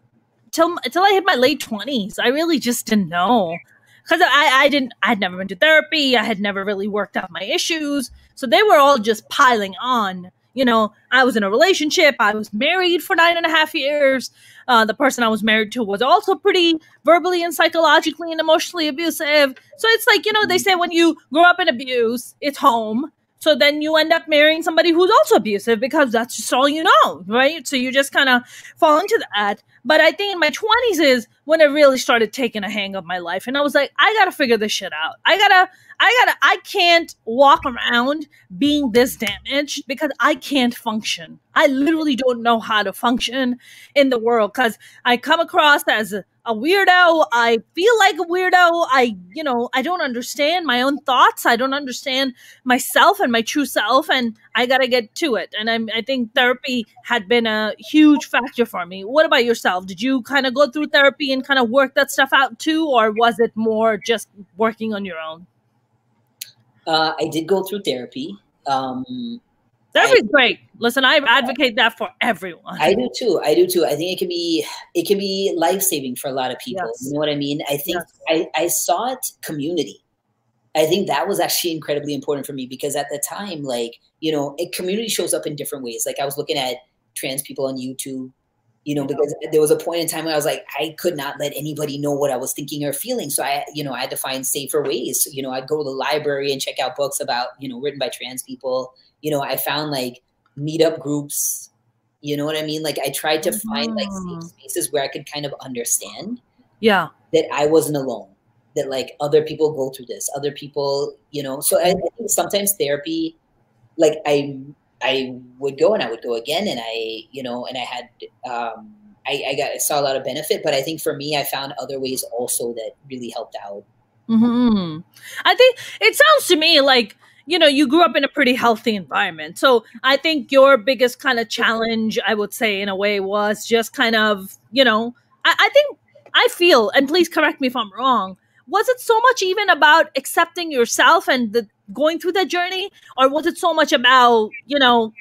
till I hit my late 20s. I really just didn't know. Because I'd never been to therapy. I had never really worked out my issues. So they were all just piling on. You know, I was in a relationship. I was married for 9.5 years. The person I was married to was also pretty verbally and psychologically and emotionally abusive. So it's like, you know, they say when you grow up in abuse, it's home. So then you end up marrying somebody who's also abusive because that's just all you know, right? So you just kind of fall into that. But I think in my 20s is when I really started taking a hang of my life. And I was like, I got to figure this shit out. I can't walk around being this damaged because I can't function. I literally don't know how to function in the world because I come across as a weirdo. I feel like a weirdo. I don't understand my own thoughts. I don't understand myself and my true self, and I got to get to it. And I think therapy had been a huge factor for me. What about yourself? Did you kind of go through therapy and kind of work that stuff out too, or was it more just working on your own? I did go through therapy. Therapy's great. Listen, I advocate that for everyone. I do too. I think it can be life-saving for a lot of people. Yes. You know what I mean? I think I sought community. I think that was actually incredibly important for me because at the time, like, you know, community shows up in different ways. Like I was looking at trans people on YouTube, you know, because there was a point in time where I was like, I could not let anybody know what I was thinking or feeling. So I had to find safer ways. You know, I'd go to the library and check out books about, you know, written by trans people. You know, I found like meetup groups, you know what I mean? Like I tried to find like safe spaces where I could kind of understand that I wasn't alone, that like other people go through this, other people, you know. So I think sometimes therapy, like I would go and I would go again, and I had I saw a lot of benefit, but I think for me, I found other ways also that really helped out. Hmm. I think it sounds to me like, you grew up in a pretty healthy environment. So I think your biggest kind of challenge, I would say, in a way, was just kind of, I think I feel, and please correct me if I'm wrong, was it so much even about accepting yourself and going through that journey? Or was it so much about,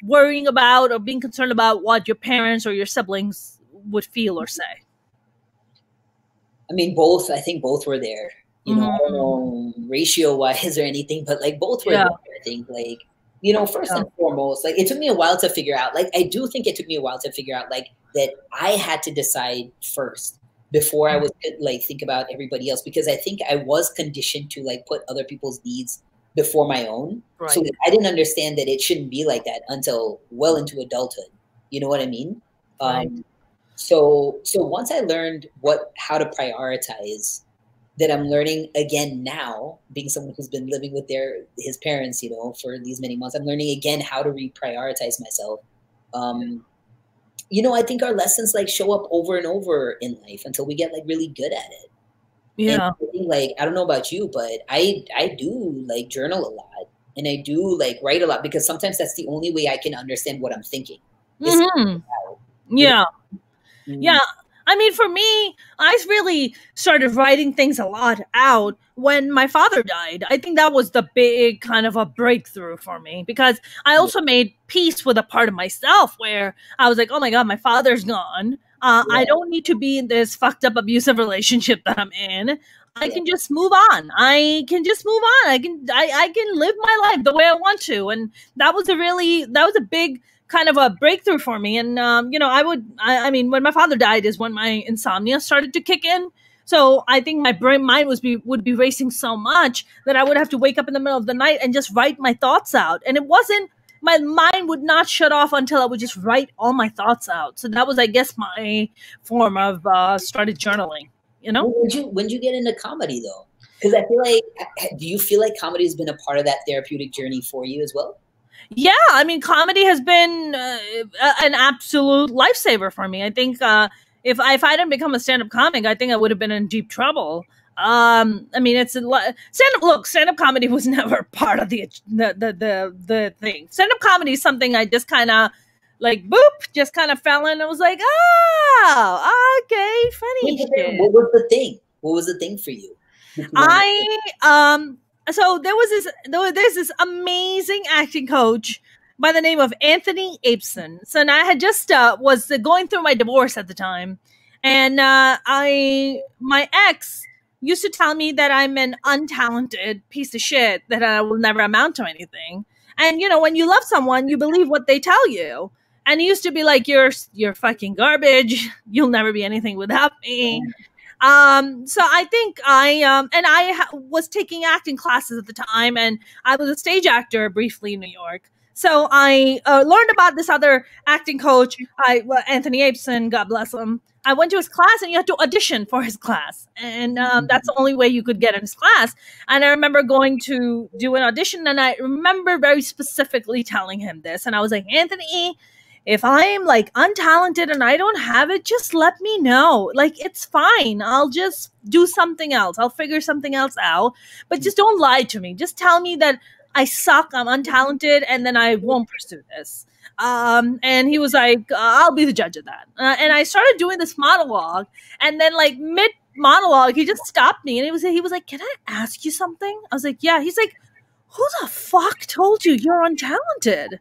worrying about or being concerned about what your parents or your siblings would feel or say? I mean, both. I think both were there. I don't Mm, know ratio wise or anything, but like both were yeah. there. I think like first Yeah. and foremost, like it took me a while to figure out. Like I do think it took me a while to figure out like that I had to decide first before I was like think about everybody else, because I think I was conditioned to like put other people's needs before my own. So Right. like, I didn't understand that it shouldn't be like that until well into adulthood. You know what I mean? Right. So once I learned how to prioritize, that I'm learning again now, being someone who's been living with his parents, for these many months, I'm learning again how to reprioritize myself. Um, I think our lessons like show up over and over in life until we get like really good at it. And Yeah. I think, like, I don't know about you, but I do like journal a lot, and I do like write a lot, because sometimes that's the only way I can understand what I'm thinking. Is Hmm. you Yeah. know, Yeah. I mean, for me, I really started writing things a lot out when my father died. I think that was the big kind of a breakthrough for me, because I yeah, also made peace with a part of myself where I was like, oh my God, my father's gone. I yeah, don't need to be in this fucked up abusive relationship that I'm in. I yeah. can just move on. I can just move on. I can live my life the way I want to. And that was a big kind of a breakthrough for me. And I mean, when my father died is when my insomnia started to kick in. So I think my mind would be racing so much that I would have to wake up in the middle of the night and just write my thoughts out. And it wasn't my mind would not shut off until I would just write all my thoughts out. So that was, I guess, my form of started journaling. You know. When did you get into comedy though? Because I feel like, do you feel like comedy has been a part of that therapeutic journey for you as well? Yeah, I mean, comedy has been an absolute lifesaver for me. I think if I didn't become a stand up comic, I think I would have been in deep trouble. I mean, it's stand up. Look, stand up comedy was never part of the thing. Stand up comedy is something I just kind of like boop, just kind of fell in. I was like, oh, okay, funny Wait, but then shit. what was the thing? What was the thing for you? That you wanted to- I so there's this amazing acting coach by the name of Anthony Apeson. So and I had just was going through my divorce at the time, and I my ex used to tell me that I'm an untalented piece of shit, that I will never amount to anything. And when you love someone, you believe what they tell you. And he used to be like, you're fucking garbage. You'll never be anything without me. So I think was taking acting classes at the time, and I was a stage actor briefly in New York. So I learned about this other acting coach, Anthony Apeson, God bless him. I went to his class, and you had to audition for his class, and that's the only way you could get in his class. And I remember going to do an audition, and I remember very specifically telling him this, and I was like, Anthony, if I'm like untalented and I don't have it, just let me know. Like, it's fine. I'll just do something else. I'll figure something else out. But just don't lie to me. Just tell me that I suck, I'm untalented, and then I won't pursue this. And he was like, I'll be the judge of that. And I started doing this monologue, and then like mid monologue, he just stopped me, and he was like, "Can I ask you something?" I was like, "Yeah." He's like, "Who the fuck told you you're untalented?"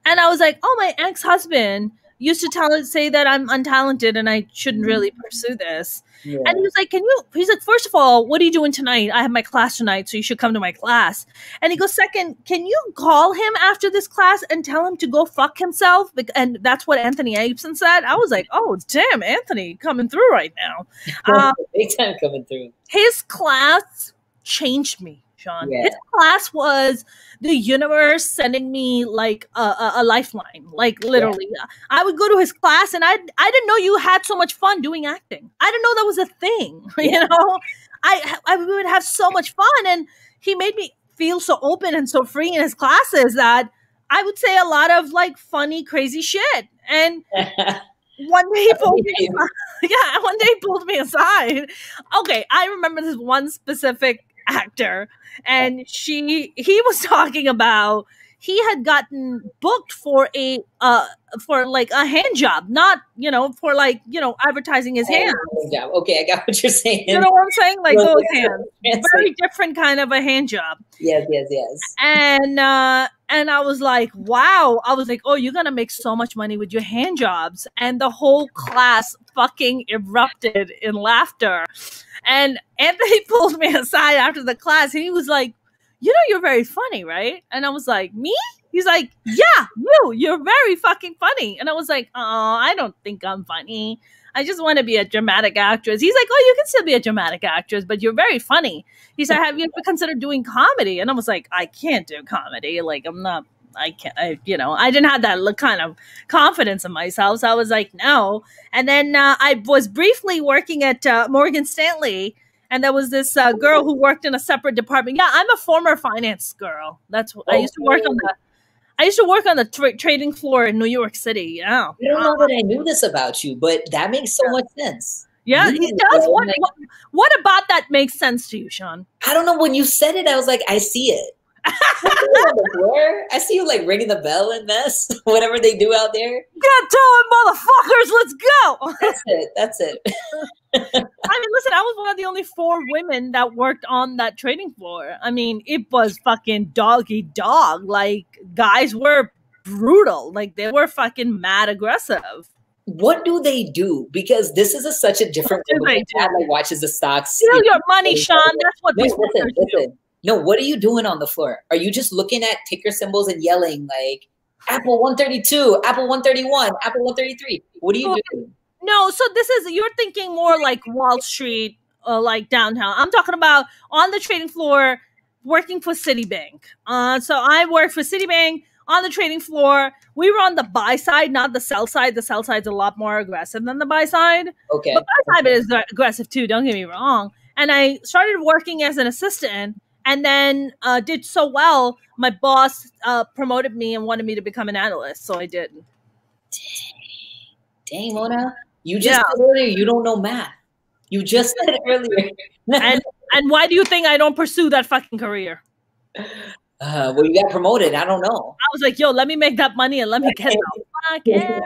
And I was like, oh, my ex-husband used to say that I'm untalented and I shouldn't really pursue this. Yeah. And he was like, he's like, first of all, what are you doing tonight? I have my class tonight, so you should come to my class. And he goes, second, can you call him after this class and tell him to go fuck himself? And that's what Anthony Apeson said. I was like, oh, damn, Anthony coming through right now. Big time coming through. His class changed me, Sean. Yeah. His class was the universe sending me like a lifeline, like literally. Yeah. I would go to his class, and I didn't know you had so much fun doing acting. I didn't know that was a thing. Yeah. You know, I would have so much fun, and he made me feel so open and so free in his classes that I would say a lot of like funny, crazy shit. And one day he pulled me aside. Okay, I remember this one specific actor, and he was talking about he had gotten booked for like a hand job, not for like advertising his hands. Job. Okay, I got what you're saying. You know what I'm saying? Like those hands, very different kind of a hand job. Yes. And I was like, wow. I was like, oh, you're gonna make so much money with your hand jobs. And the whole class fucking erupted in laughter. And Anthony pulled me aside after the class, and he was like, you're very funny, right? And I was like, me? He's like, yeah, you're very fucking funny. And I was like, oh, I don't think I'm funny. I just want to be a dramatic actress. He's like, oh, you can still be a dramatic actress, but you're very funny. He said, have you ever considered doing comedy? And I was like, I can't do comedy. Like, I didn't have that kind of confidence in myself. So I was like, no. And then I was briefly working at Morgan Stanley. And there was this girl who worked in a separate department. Yeah, I'm a former finance girl. That's what I used to work on the trading floor in New York City. Yeah. I don't know that I knew this about you, but that makes so much sense. Yeah, it does. What about that makes sense to you, Sean? I don't know. When you said it, I was like, I see it. I see you like ringing the bell and mess, whatever they do out there. Get to it, motherfuckers! Let's go. That's it. I mean, listen, I was one of the only 4 women that worked on that trading floor. I mean, it was fucking doggy dog. Like, guys were brutal. Like, they were fucking mad aggressive. What do they do? Because this is such a different world. Dad like watches the stocks. Steal your money, Sean. That's what these workers do. No, what are you doing on the floor? Are you just looking at ticker symbols and yelling like Apple 132, Apple 131, Apple 133? What are you doing? No, so you're thinking more like Wall Street, like downtown. I'm talking about on the trading floor, working for Citibank. So I worked for Citibank on the trading floor. We were on the buy side, not the sell side. The sell side's a lot more aggressive than the buy side. Okay. But buy side is aggressive too, don't get me wrong. And I started working as an assistant. And then did so well, my boss promoted me and wanted me to become an analyst. So I did. Dang, Mona. You just said earlier you don't know math. You just said it earlier. and why do you think I don't pursue that fucking career? Well, you got promoted. I don't know. I was like, yo, let me make that money and let me get the fuck out.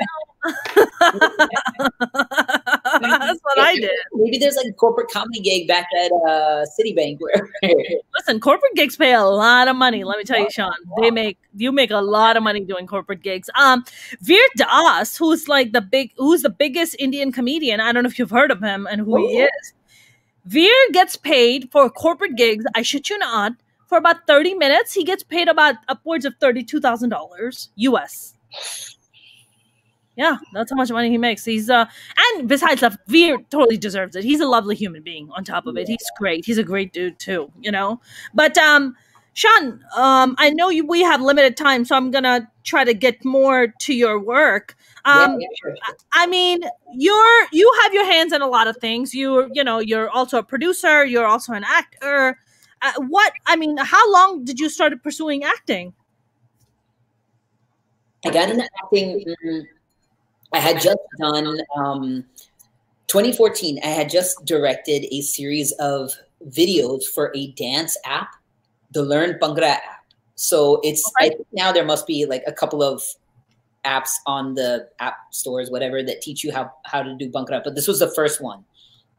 That's what I did. Maybe there's like a corporate comedy gig back at Citibank. Listen, corporate gigs pay a lot of money. Let me tell you, Sean. You make a lot of money doing corporate gigs. Veer Das, who's the biggest Indian comedian. I don't know if you've heard of him and who he is. Veer gets paid for corporate gigs. I shit you not. For about 30 minutes, he gets paid about upwards of $32,000 US. Yeah, that's how much money he makes. He's and besides that, Veer totally deserves it. He's a lovely human being. On top of it, he's great. He's a great dude too, But Sean, I know we have limited time, so I'm gonna try to get more to your work. Sure. I mean, you have your hands in a lot of things. You're also a producer. You're also an actor. How long did you start pursuing acting? I got into acting. I had just done 2014. I had just directed a series of videos for a dance app, the Learn Bhangra app. So I think now there must be like a couple of apps on the app stores, whatever, that teach you how to do Bhangra. But this was the first one.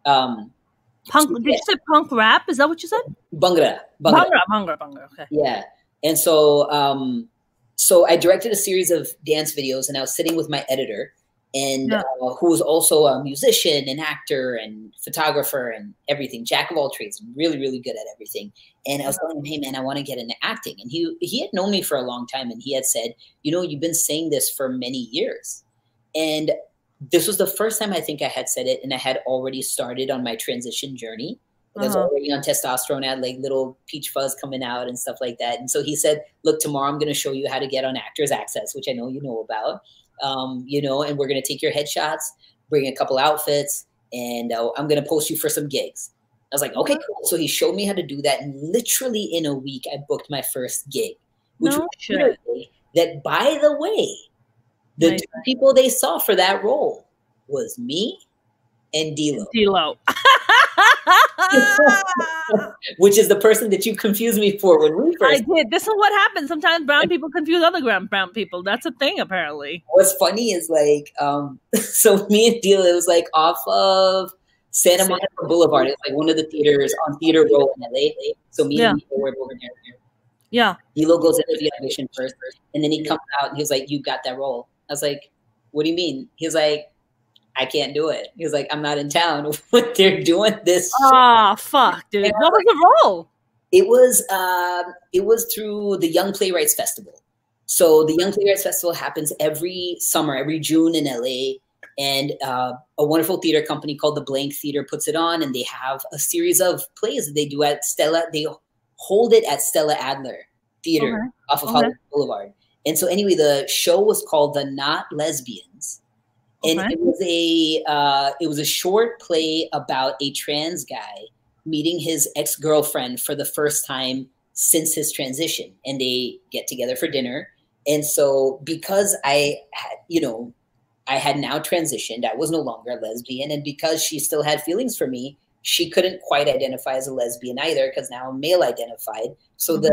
Did you say punk rap? Is that what you said? Bhangra. Okay. Yeah. And so, so I directed a series of dance videos, and I was sitting with my editor, and who was also a musician and actor and photographer and everything, jack of all trades, really, really good at everything. And I was telling him, hey man, I want to get into acting. And he had known me for a long time, and he had said, you've been saying this for many years. And this was the first time I think I had said it, and I had already started on my transition journey. I was already on testosterone. I had like little peach fuzz coming out and stuff like that. And so he said, look, tomorrow I'm going to show you how to get on Actors Access, which I know you know about, and we're going to take your headshots, bring a couple outfits, and I'm going to post you for some gigs. I was like, okay, cool. So he showed me how to do that. And literally in a week, I booked my first gig, which was that, by the way, the two people they saw for that role was me and D-Lo. Which is the person that you confused me for when we I first. did. This is what happens. Sometimes brown people confuse other brown people. That's a thing, apparently. What's funny is like, so me and Deal, it was like off of Santa Monica Boulevard. It's like one of the theaters on Theater Row in LA. So me and Deal were over there. Yeah. Dilo goes into the audition first, and then he comes out and he was like, "You got that role." I was like, "What do you mean?" He was like, "I can't do it." He was like, "I'm not in town when they're doing this." Oh, fuck, dude. What was the role? It was through the Young Playwrights Festival. So the Young Playwrights Festival happens every summer, every June in LA. And a wonderful theater company called the Blank Theater puts it on, and they have a series of plays that they do at Stella. They hold it at Stella Adler Theater off of Hollywood Boulevard. And so anyway, the show was called The Not Lesbians. And it was a short play about a trans guy meeting his ex-girlfriend for the first time since his transition. And they get together for dinner. And so because I had now transitioned, I was no longer a lesbian. And because she still had feelings for me, she couldn't quite identify as a lesbian either, because now I'm male identified. So the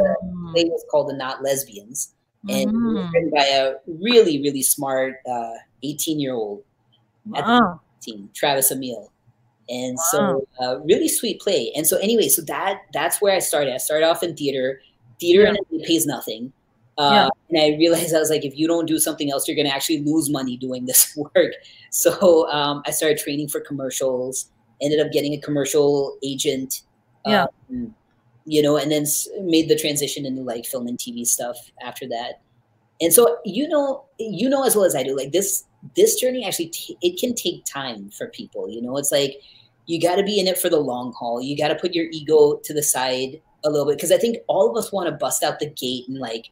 play was called The Not Lesbians. And it was written by a really, really smart 18-year-old at the team, Travis Emil. And so really sweet play. And so anyway, so that's where I started. I started off in theater. And it pays nothing. And I realized, I was like, if you don't do something else, you're going to actually lose money doing this work. So I started training for commercials, ended up getting a commercial agent, and then made the transition into like film and TV stuff after that. And so, you know, as well as I do, like this journey actually, it can take time for people. It's like, you got to be in it for the long haul. You got to put your ego to the side a little bit. Because I think all of us want to bust out the gate and like,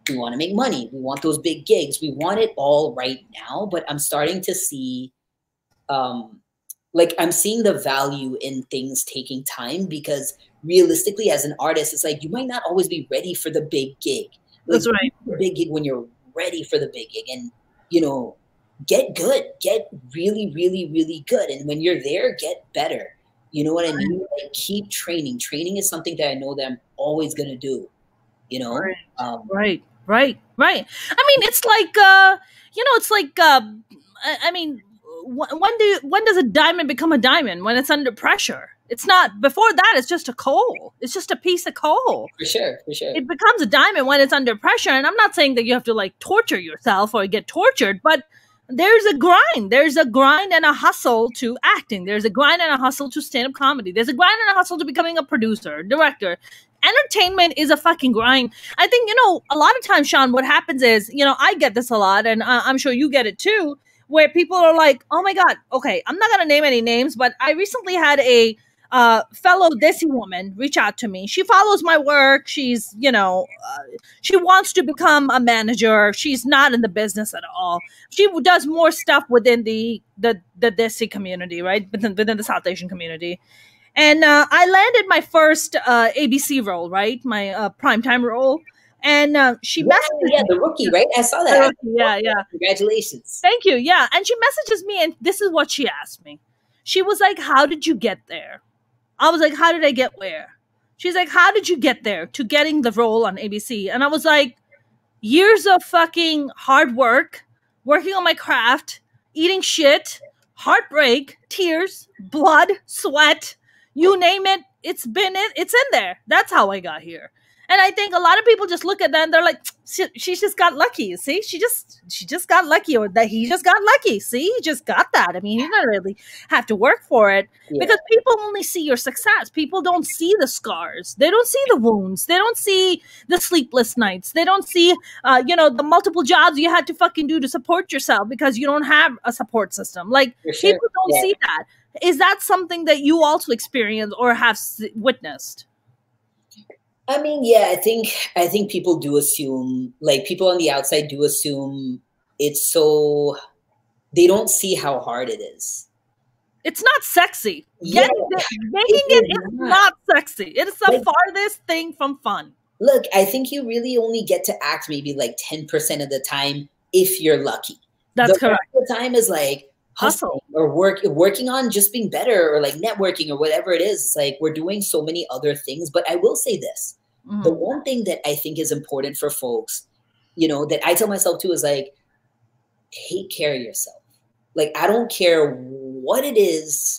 we want to make money. We want those big gigs. We want it all right now. But I'm starting to see, I'm seeing the value in things taking time, because realistically, as an artist, it's like, you might not always be ready for the big gig. That's right. The big gig when you're ready for the big gig, and, get good, get really, really, really good. And when you're there, get better. You know what I mean? Like, keep training. Training is something that I know that I'm always going to do, Right. I mean, it's like, when does a diamond become a diamond? When it's under pressure. It's not, before that, it's just a coal. It's just a piece of coal. For sure. It becomes a diamond when it's under pressure. And I'm not saying that you have to like torture yourself or get tortured, but there's a grind. There's a grind and a hustle to acting. There's a grind and a hustle to stand-up comedy. There's a grind and a hustle to becoming a producer, director. Entertainment is a fucking grind. I think, a lot of times, Sean, what happens is, I get this a lot, and I'm sure you get it too, where people are like, oh my God, okay, I'm not going to name any names, but I recently had a fellow Desi woman reach out to me. She follows my work. She's, she wants to become a manager. She's not in the business at all. She does more stuff within the Desi community, right? Within the South Asian community. And I landed my first ABC role, right? My primetime role. And she messaged me. The Rookie, right? I saw that. Yeah. Congratulations. Thank you. Yeah. And she messages me, and this is what she asked me. She was like, how did you get there? I was like, how did I get where? She's like, how did you get there to getting the role on ABC? And I was like, years of fucking hard work, working on my craft, eating shit, heartbreak, tears, blood, sweat, you name it. It's in there. That's how I got here. And I think a lot of people just look at that and they're like, she just got lucky. See, she just got lucky, or that he just got lucky. See, he just got that. I mean, you don't really have to work for it, because people only see your success. People don't see the scars. They don't see the wounds. They don't see the sleepless nights. They don't see, the multiple jobs you had to fucking do to support yourself because you don't have a support system. Like, people don't see that. Is that something that you also experience or have witnessed? I mean, yeah, I think people do assume, like, people on the outside do assume it's so, they don't see how hard it is. It's not sexy. Making it is not sexy. It is the farthest thing from fun. Look, I think you really only get to act maybe like 10% of the time if you're lucky. That's correct. The time is like hustle or working on just being better or like networking or whatever it is. It's like we're doing so many other things. But I will say this. The one thing that I think is important for folks, you know, that I tell myself too is like, take care of yourself. Like, I don't care what it is,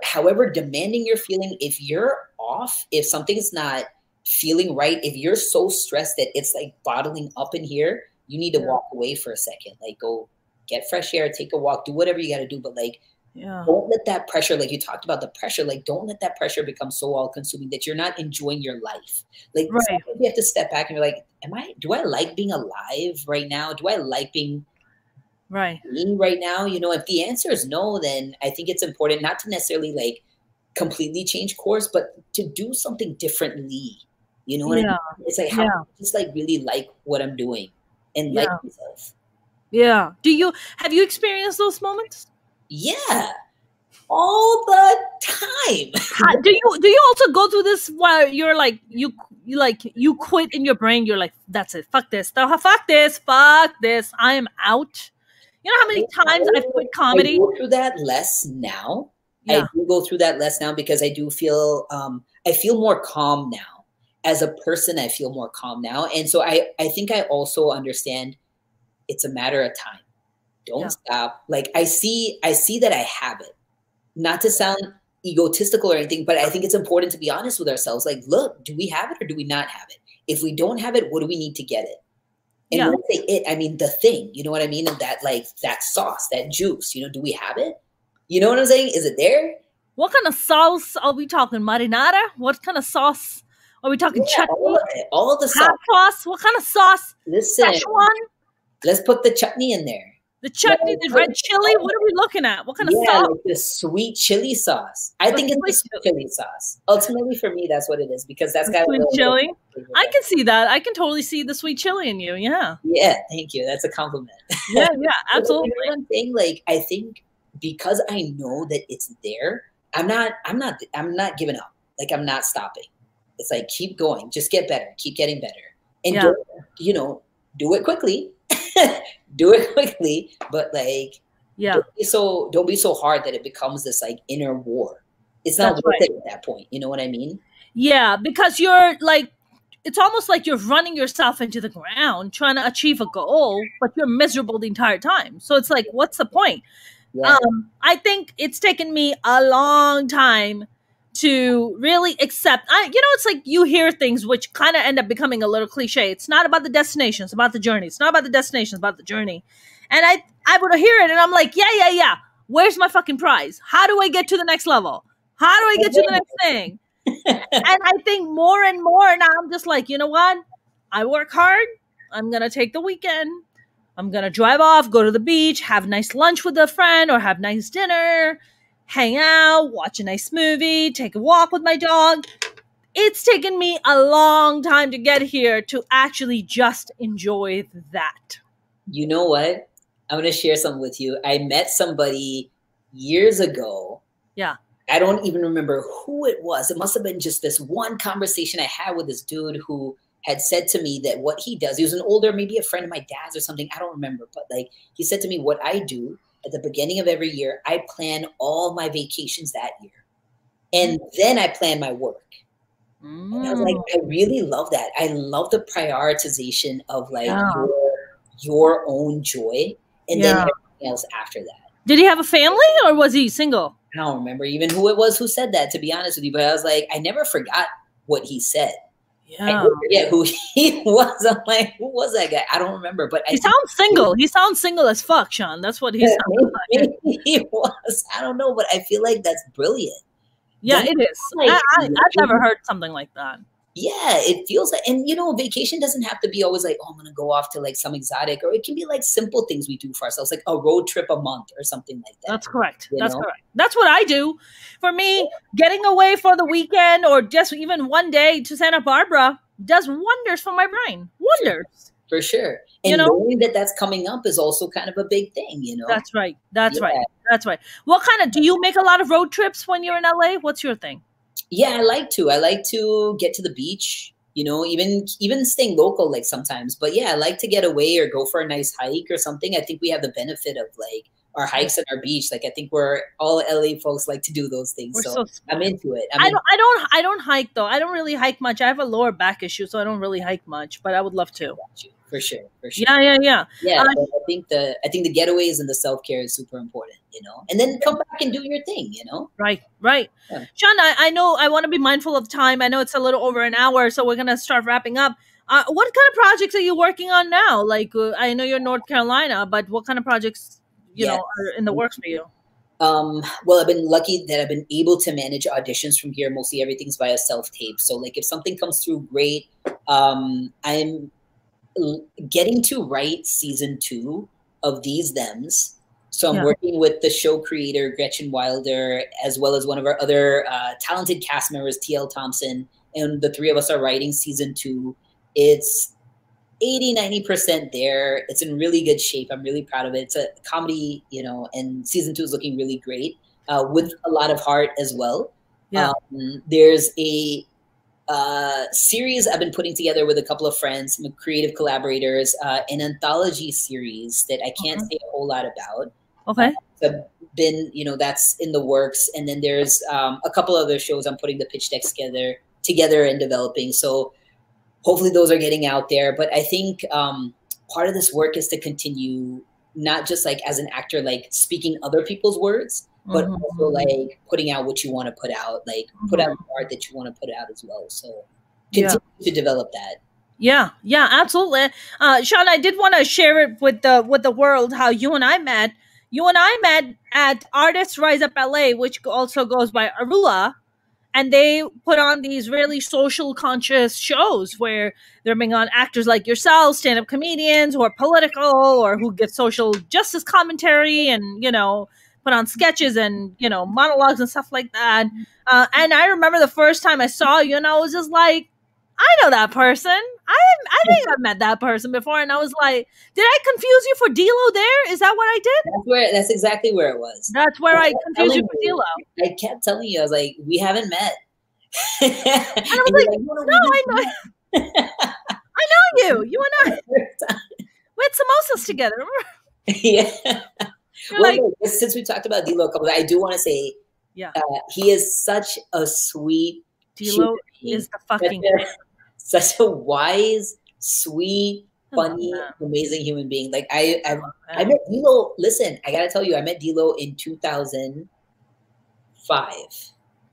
however demanding you're feeling, if you're off, if something's not feeling right, if you're so stressed that it's like bottling up in here, you need to walk away for a second. Like, go get fresh air, take a walk, do whatever you got to do. But like, don't let that pressure, like you talked about the pressure, like don't let that pressure become so all consuming that you're not enjoying your life. Like sometimes you have to step back and you're like, do I like being alive right now? Do I like being right now? You know, if the answer is no, then I think it's important not to necessarily like completely change course, but to do something differently. You know what I mean? It's like, how just like really like what I'm doing and like myself. Yeah. Have you experienced those moments? Yeah, all the time. Do you also go through this where you're like you quit in your brain? You're like, that's it. Fuck this. Fuck this. I am out. You know how many times I've quit comedy? I go through that less now. I do go through that less now because I do feel I feel more calm now. As a person, I feel more calm now, and so I think I also understand it's a matter of time. Don't stop. Like I see that I have it. Not to sound egotistical or anything, but I think it's important to be honest with ourselves. Like, look, do we have it or do we not have it? If we don't have it, what do we need to get it? And when I say it, I mean the thing. You know what I mean? And that like that sauce, that juice. You know, do we have it? You know what I'm saying? Is it there? What kind of sauce are we talking? Marinara? What kind of sauce? Are we talking chutney? All of the sauce. Hot sauce? What kind of sauce? Listen, Szechuan? Let's put the chutney in there. The chutney, the red chili. What are we looking at? What kind of sauce? Like the sweet chili sauce. I think it's the sweet chili sauce. Ultimately, for me, that's what it is because that's got sweet chili. I can see that. I can totally see the sweet chili in you. Yeah. Yeah. Thank you. That's a compliment. Yeah. Absolutely. You know what I'm saying? Like, I think because I know that it's there, I'm not giving up. Like, I'm not stopping. It's like, keep going, just get better, keep getting better. And don't, do it quickly. Do it quickly, but like, don't be so hard that it becomes this like inner war. It's not worth it at that point. You know what I mean? Yeah, because you're like, it's almost like you're running yourself into the ground trying to achieve a goal, but you're miserable the entire time. So it's like, what's the point? Yeah. I think it's taken me a long time to really accept. It's like you hear things which kind of end up becoming a little cliche. It's not about the destination, it's about the journey. It's not about the destination, it's about the journey. And I would hear it and I'm like, yeah. Where's my fucking prize? How do I get to the next level? How do I get to the next thing? And I think more and more now I'm just like, you know what? I work hard. I'm going to take the weekend. I'm going to drive off, go to the beach, have nice lunch with a friend or have nice dinner, hang out, watch a nice movie, take a walk with my dog. It's taken me a long time to get here to actually just enjoy that. You know what? I'm going to share something with you. I met somebody years ago. Yeah. I don't even remember who it was. It must have been just this one conversation I had with this dude who had said to me that what he does, he was an older, maybe a friend of my dad's or something. I don't remember. But like he said to me, what I do at the beginning of every year, I plan all my vacations that year. And then I plan my work. And I was like, I really love that. I love the prioritization of like your own joy and then everything else after that. Did he have a family or was he single? I don't remember even who it was who said that, to be honest with you. But I was like, I never forgot what he said. Yeah. I did forget who he was. I'm like, who was that guy? I don't remember. But he sounds single. He sounds single as fuck, Sean. That's what he sounds like. Maybe he was. I don't know, but I feel like that's brilliant. Yeah, it is. Like, I've never heard something like that. Yeah, it feels like, and vacation doesn't have to be always like, oh, I'm going to go off to like some exotic, or it can be like simple things we do for ourselves, like a road trip a month or something like that. That's correct. That's correct. That's what I do. For me, getting away for the weekend or just even one day to Santa Barbara does wonders for my brain. Wonders. For sure. And knowing that that's coming up is also kind of a big thing, That's right. That's right. That's right. Do you make a lot of road trips when you're in LA? What's your thing? Yeah, I like to get to the beach, even staying local like sometimes. But yeah, I like to get away or go for a nice hike or something. I think we have the benefit of like our hikes and our beach. Like I think we're all LA folks like to do those things. So I'm into it. I don't hike though. I don't really hike much. I have a lower back issue, so I don't really hike much. But I would love to. For sure. Yeah. I think the getaways and the self-care is super important, you know, and then come back and do your thing, you know. Right. Yeah. Sean, I know I want to be mindful of time. I know it's a little over an hour, so we're gonna start wrapping up. What kind of projects are you working on now? Like I know you're in North Carolina, but what kind of projects you know are in the works for you? Well, I've been lucky that I've been able to manage auditions from here. Mostly everything's via self-tape. So like if something comes through, great. I'm getting to write season 2 of These Thems. So I'm working with the show creator, Gretchen Wilder, as well as one of our other talented cast members, TL Thompson. And the 3 of us are writing season 2. It's 80-90% there. It's in really good shape. I'm really proud of it. It's a comedy, you know, and season 2 is looking really great with a lot of heart as well. Yeah. There's a series I've been putting together with a couple of friends, some creative collaborators, an anthology series that I can't say a whole lot about. Okay. I've been, you know, that's in the works. And then there's a couple other shows I'm putting the pitch decks together and developing. So hopefully those are getting out there. But I think part of this work is to continue, not just like as an actor, like speaking other people's words, but also like putting out what you want to put out, like put out art that you want to put out as well. So continue to develop that. Yeah, absolutely. Sean, I did want to share it with the world how you and I met. You and I met at Artists Rise Up LA, which also goes by Arula. And they put on these really social conscious shows where they're bringing on actors like yourself, stand-up comedians who are political or who give social justice commentary and, you know, put on sketches and, you know, monologues and stuff like that. And I remember the first time I saw you and I was just like, I know that person. I think I've met that person before. And I was like, did I confuse you for D-Lo there? Is that what I did? That's exactly where it was. That's where I confused you for D-Lo. I kept telling you, I was like, we haven't met. And I was like, no, I know. I know you. You and I. We had samosas together, remember? Yeah. Well, since we talked about D-Lo a couple, I do want to say, he is such a sweet D-Lo is the fucking such a wise, sweet, funny, amazing human being. Like I met D-Lo. Listen, I gotta tell you, I met D-Lo in 2005.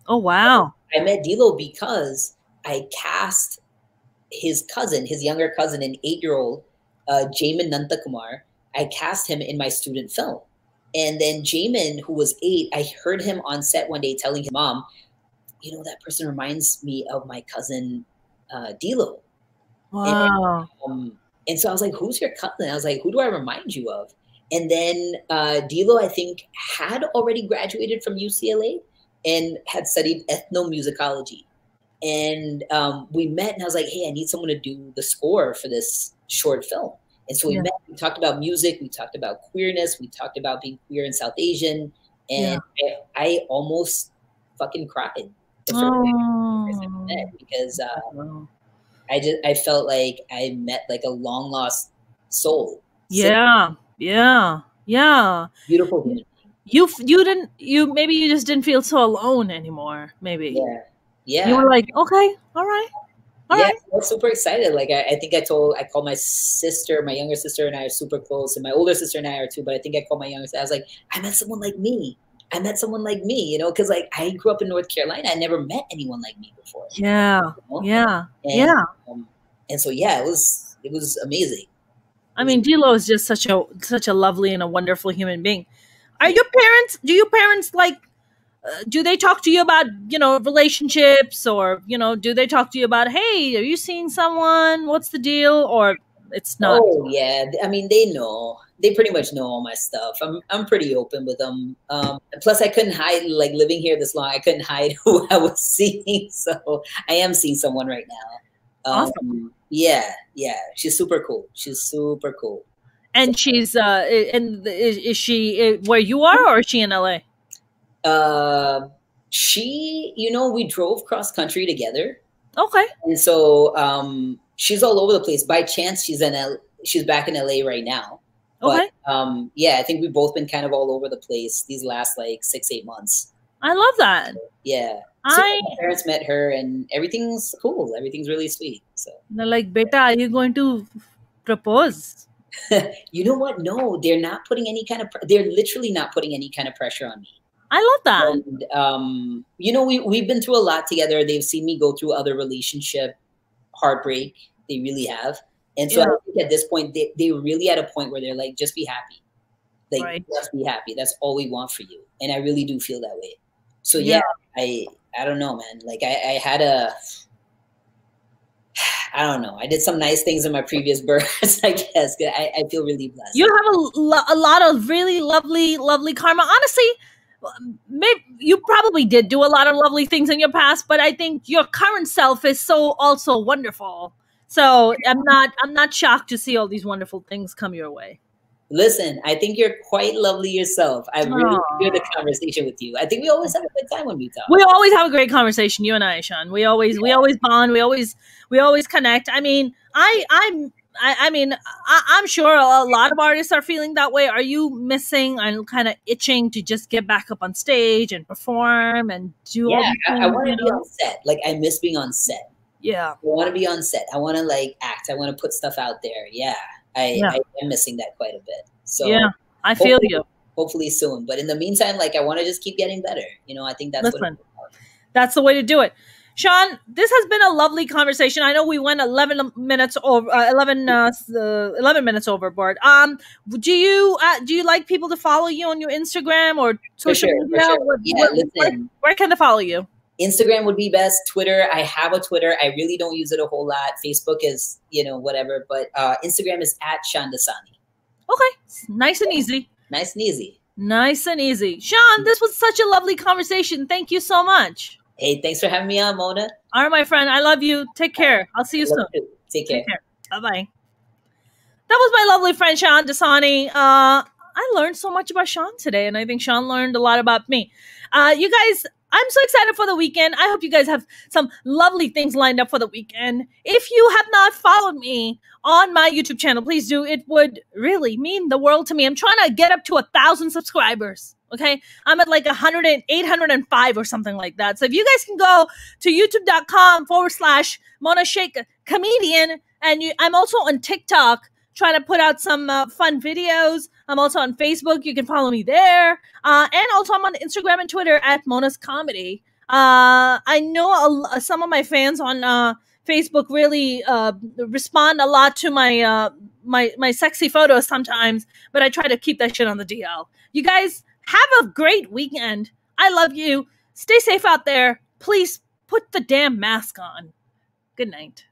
Oh wow! I met D-Lo because I cast his younger cousin, an 8-year-old, Jamin Nantakumar. I cast him in my student film. And then Jamin, who was 8, I heard him on set one day telling his mom, you know, that person reminds me of my cousin, D-Lo. Wow. And so I was like, who's your cousin? I was like, who do I remind you of? And then D-Lo, I think, had already graduated from UCLA and had studied ethnomusicology. And we met and I was like, hey, I need someone to do the score for this short film. And so we met, we talked about music, we talked about queerness, we talked about being queer and South Asian. And I almost fucking cried. Because I felt like I met like a long lost soul. Yeah. Beautiful human. Maybe you just didn't feel so alone anymore. Maybe. Yeah. You were like, okay, all right. I was super excited. Like I think I called my sister, my younger sister and I are super close, and my older sister and I are too. But I think I called my younger sister. I was like, I met someone like me. You know, because like I grew up in North Carolina. I never met anyone like me before. Yeah. You know? And so it was amazing. I mean, D-Lo is just such a lovely and a wonderful human being. Do your parents like? Do they talk to you about, you know, relationships, or, you know, do they talk to you about, hey, are you seeing someone? What's the deal? Or it's not? Oh yeah, I mean, they know. They pretty much know all my stuff. I'm pretty open with them. Plus, I couldn't hide. Like living here this long, I couldn't hide who I was seeing. So I am seeing someone right now. Awesome. Yeah. She's super cool. And she's is she where you are, or is she in LA? She, you know, we drove cross country together. Okay. And so she's all over the place. By chance, she's back in LA right now. Okay. But yeah, I think we've both been kind of all over the place these last like 6-8 months. I love that. Yeah. So my parents met her and everything's cool. Everything's really sweet. So they're like, Beta, are you going to propose? You know what? No, they're not putting any kind of, they're literally not putting any kind of pressure on me. I love that. And, you know, we've been through a lot together. They've seen me go through other relationship heartbreak. They really have. And so I think at this point, they're really at a point where they're like, just be happy. Like, just be happy. That's all we want for you. And I really do feel that way. So yeah, I don't know, man. Like I had I don't know. I did some nice things in my previous births, I guess. I feel really blessed. You have a lot of really lovely karma. Honestly, maybe you probably did do a lot of lovely things in your past, but I think your current self is so also wonderful. So I'm not shocked to see all these wonderful things come your way. Listen, I think you're quite lovely yourself. I really enjoyed the conversation with you. I think we always have a good time when we talk. We always have a great conversation, you and I, Sean. We always bond. We always connect. I mean, I'm sure a lot of artists are feeling that way. Are you missing and kind of itching to just get back up on stage and perform and do all these things? I want to be on set. Like, I miss being on set. Yeah. I want to be on set. I want to like act. I want to put stuff out there. Yeah. I am missing that quite a bit. So yeah, I feel you. Hopefully soon. But in the meantime, like I want to just keep getting better. You know, I think that's that's the way to do it. Sean, this has been a lovely conversation. I know we went 11 minutes over, 11 minutes overboard. Do you like people to follow you on your Instagram or social media? Listen. Where can they follow you? Instagram would be best. Twitter, I have a Twitter. I really don't use it a whole lot. Facebook is, you know, whatever. But Instagram is @Sean Dasani. Okay. Nice and easy. Nice and easy. Nice and easy. Sean, this was such a lovely conversation. Thank you so much. Hey, thanks for having me on, Mona. All right, my friend. I love you. Take care. I'll see you soon. Take care. Bye-bye. That was my lovely friend, Sean Dasani. I learned so much about Sean today, and I think Sean learned a lot about me. You guys, I'm so excited for the weekend. I hope you guys have some lovely things lined up for the weekend. If you have not followed me on my YouTube channel, please do. It would really mean the world to me. I'm trying to get up to 1,000 subscribers. Okay. I'm at like 805 or something like that. So if you guys can go to youtube.com/Mona Sheikh comedian. And I'm also on TikTok trying to put out some fun videos. I'm also on Facebook. You can follow me there. And also I'm on Instagram and Twitter @Mona's Comedy. I know some of my fans on Facebook really respond a lot to my my sexy photos sometimes, but I try to keep that shit on the DL. You guys have a great weekend. I love you. Stay safe out there. Please put the damn mask on. Good night.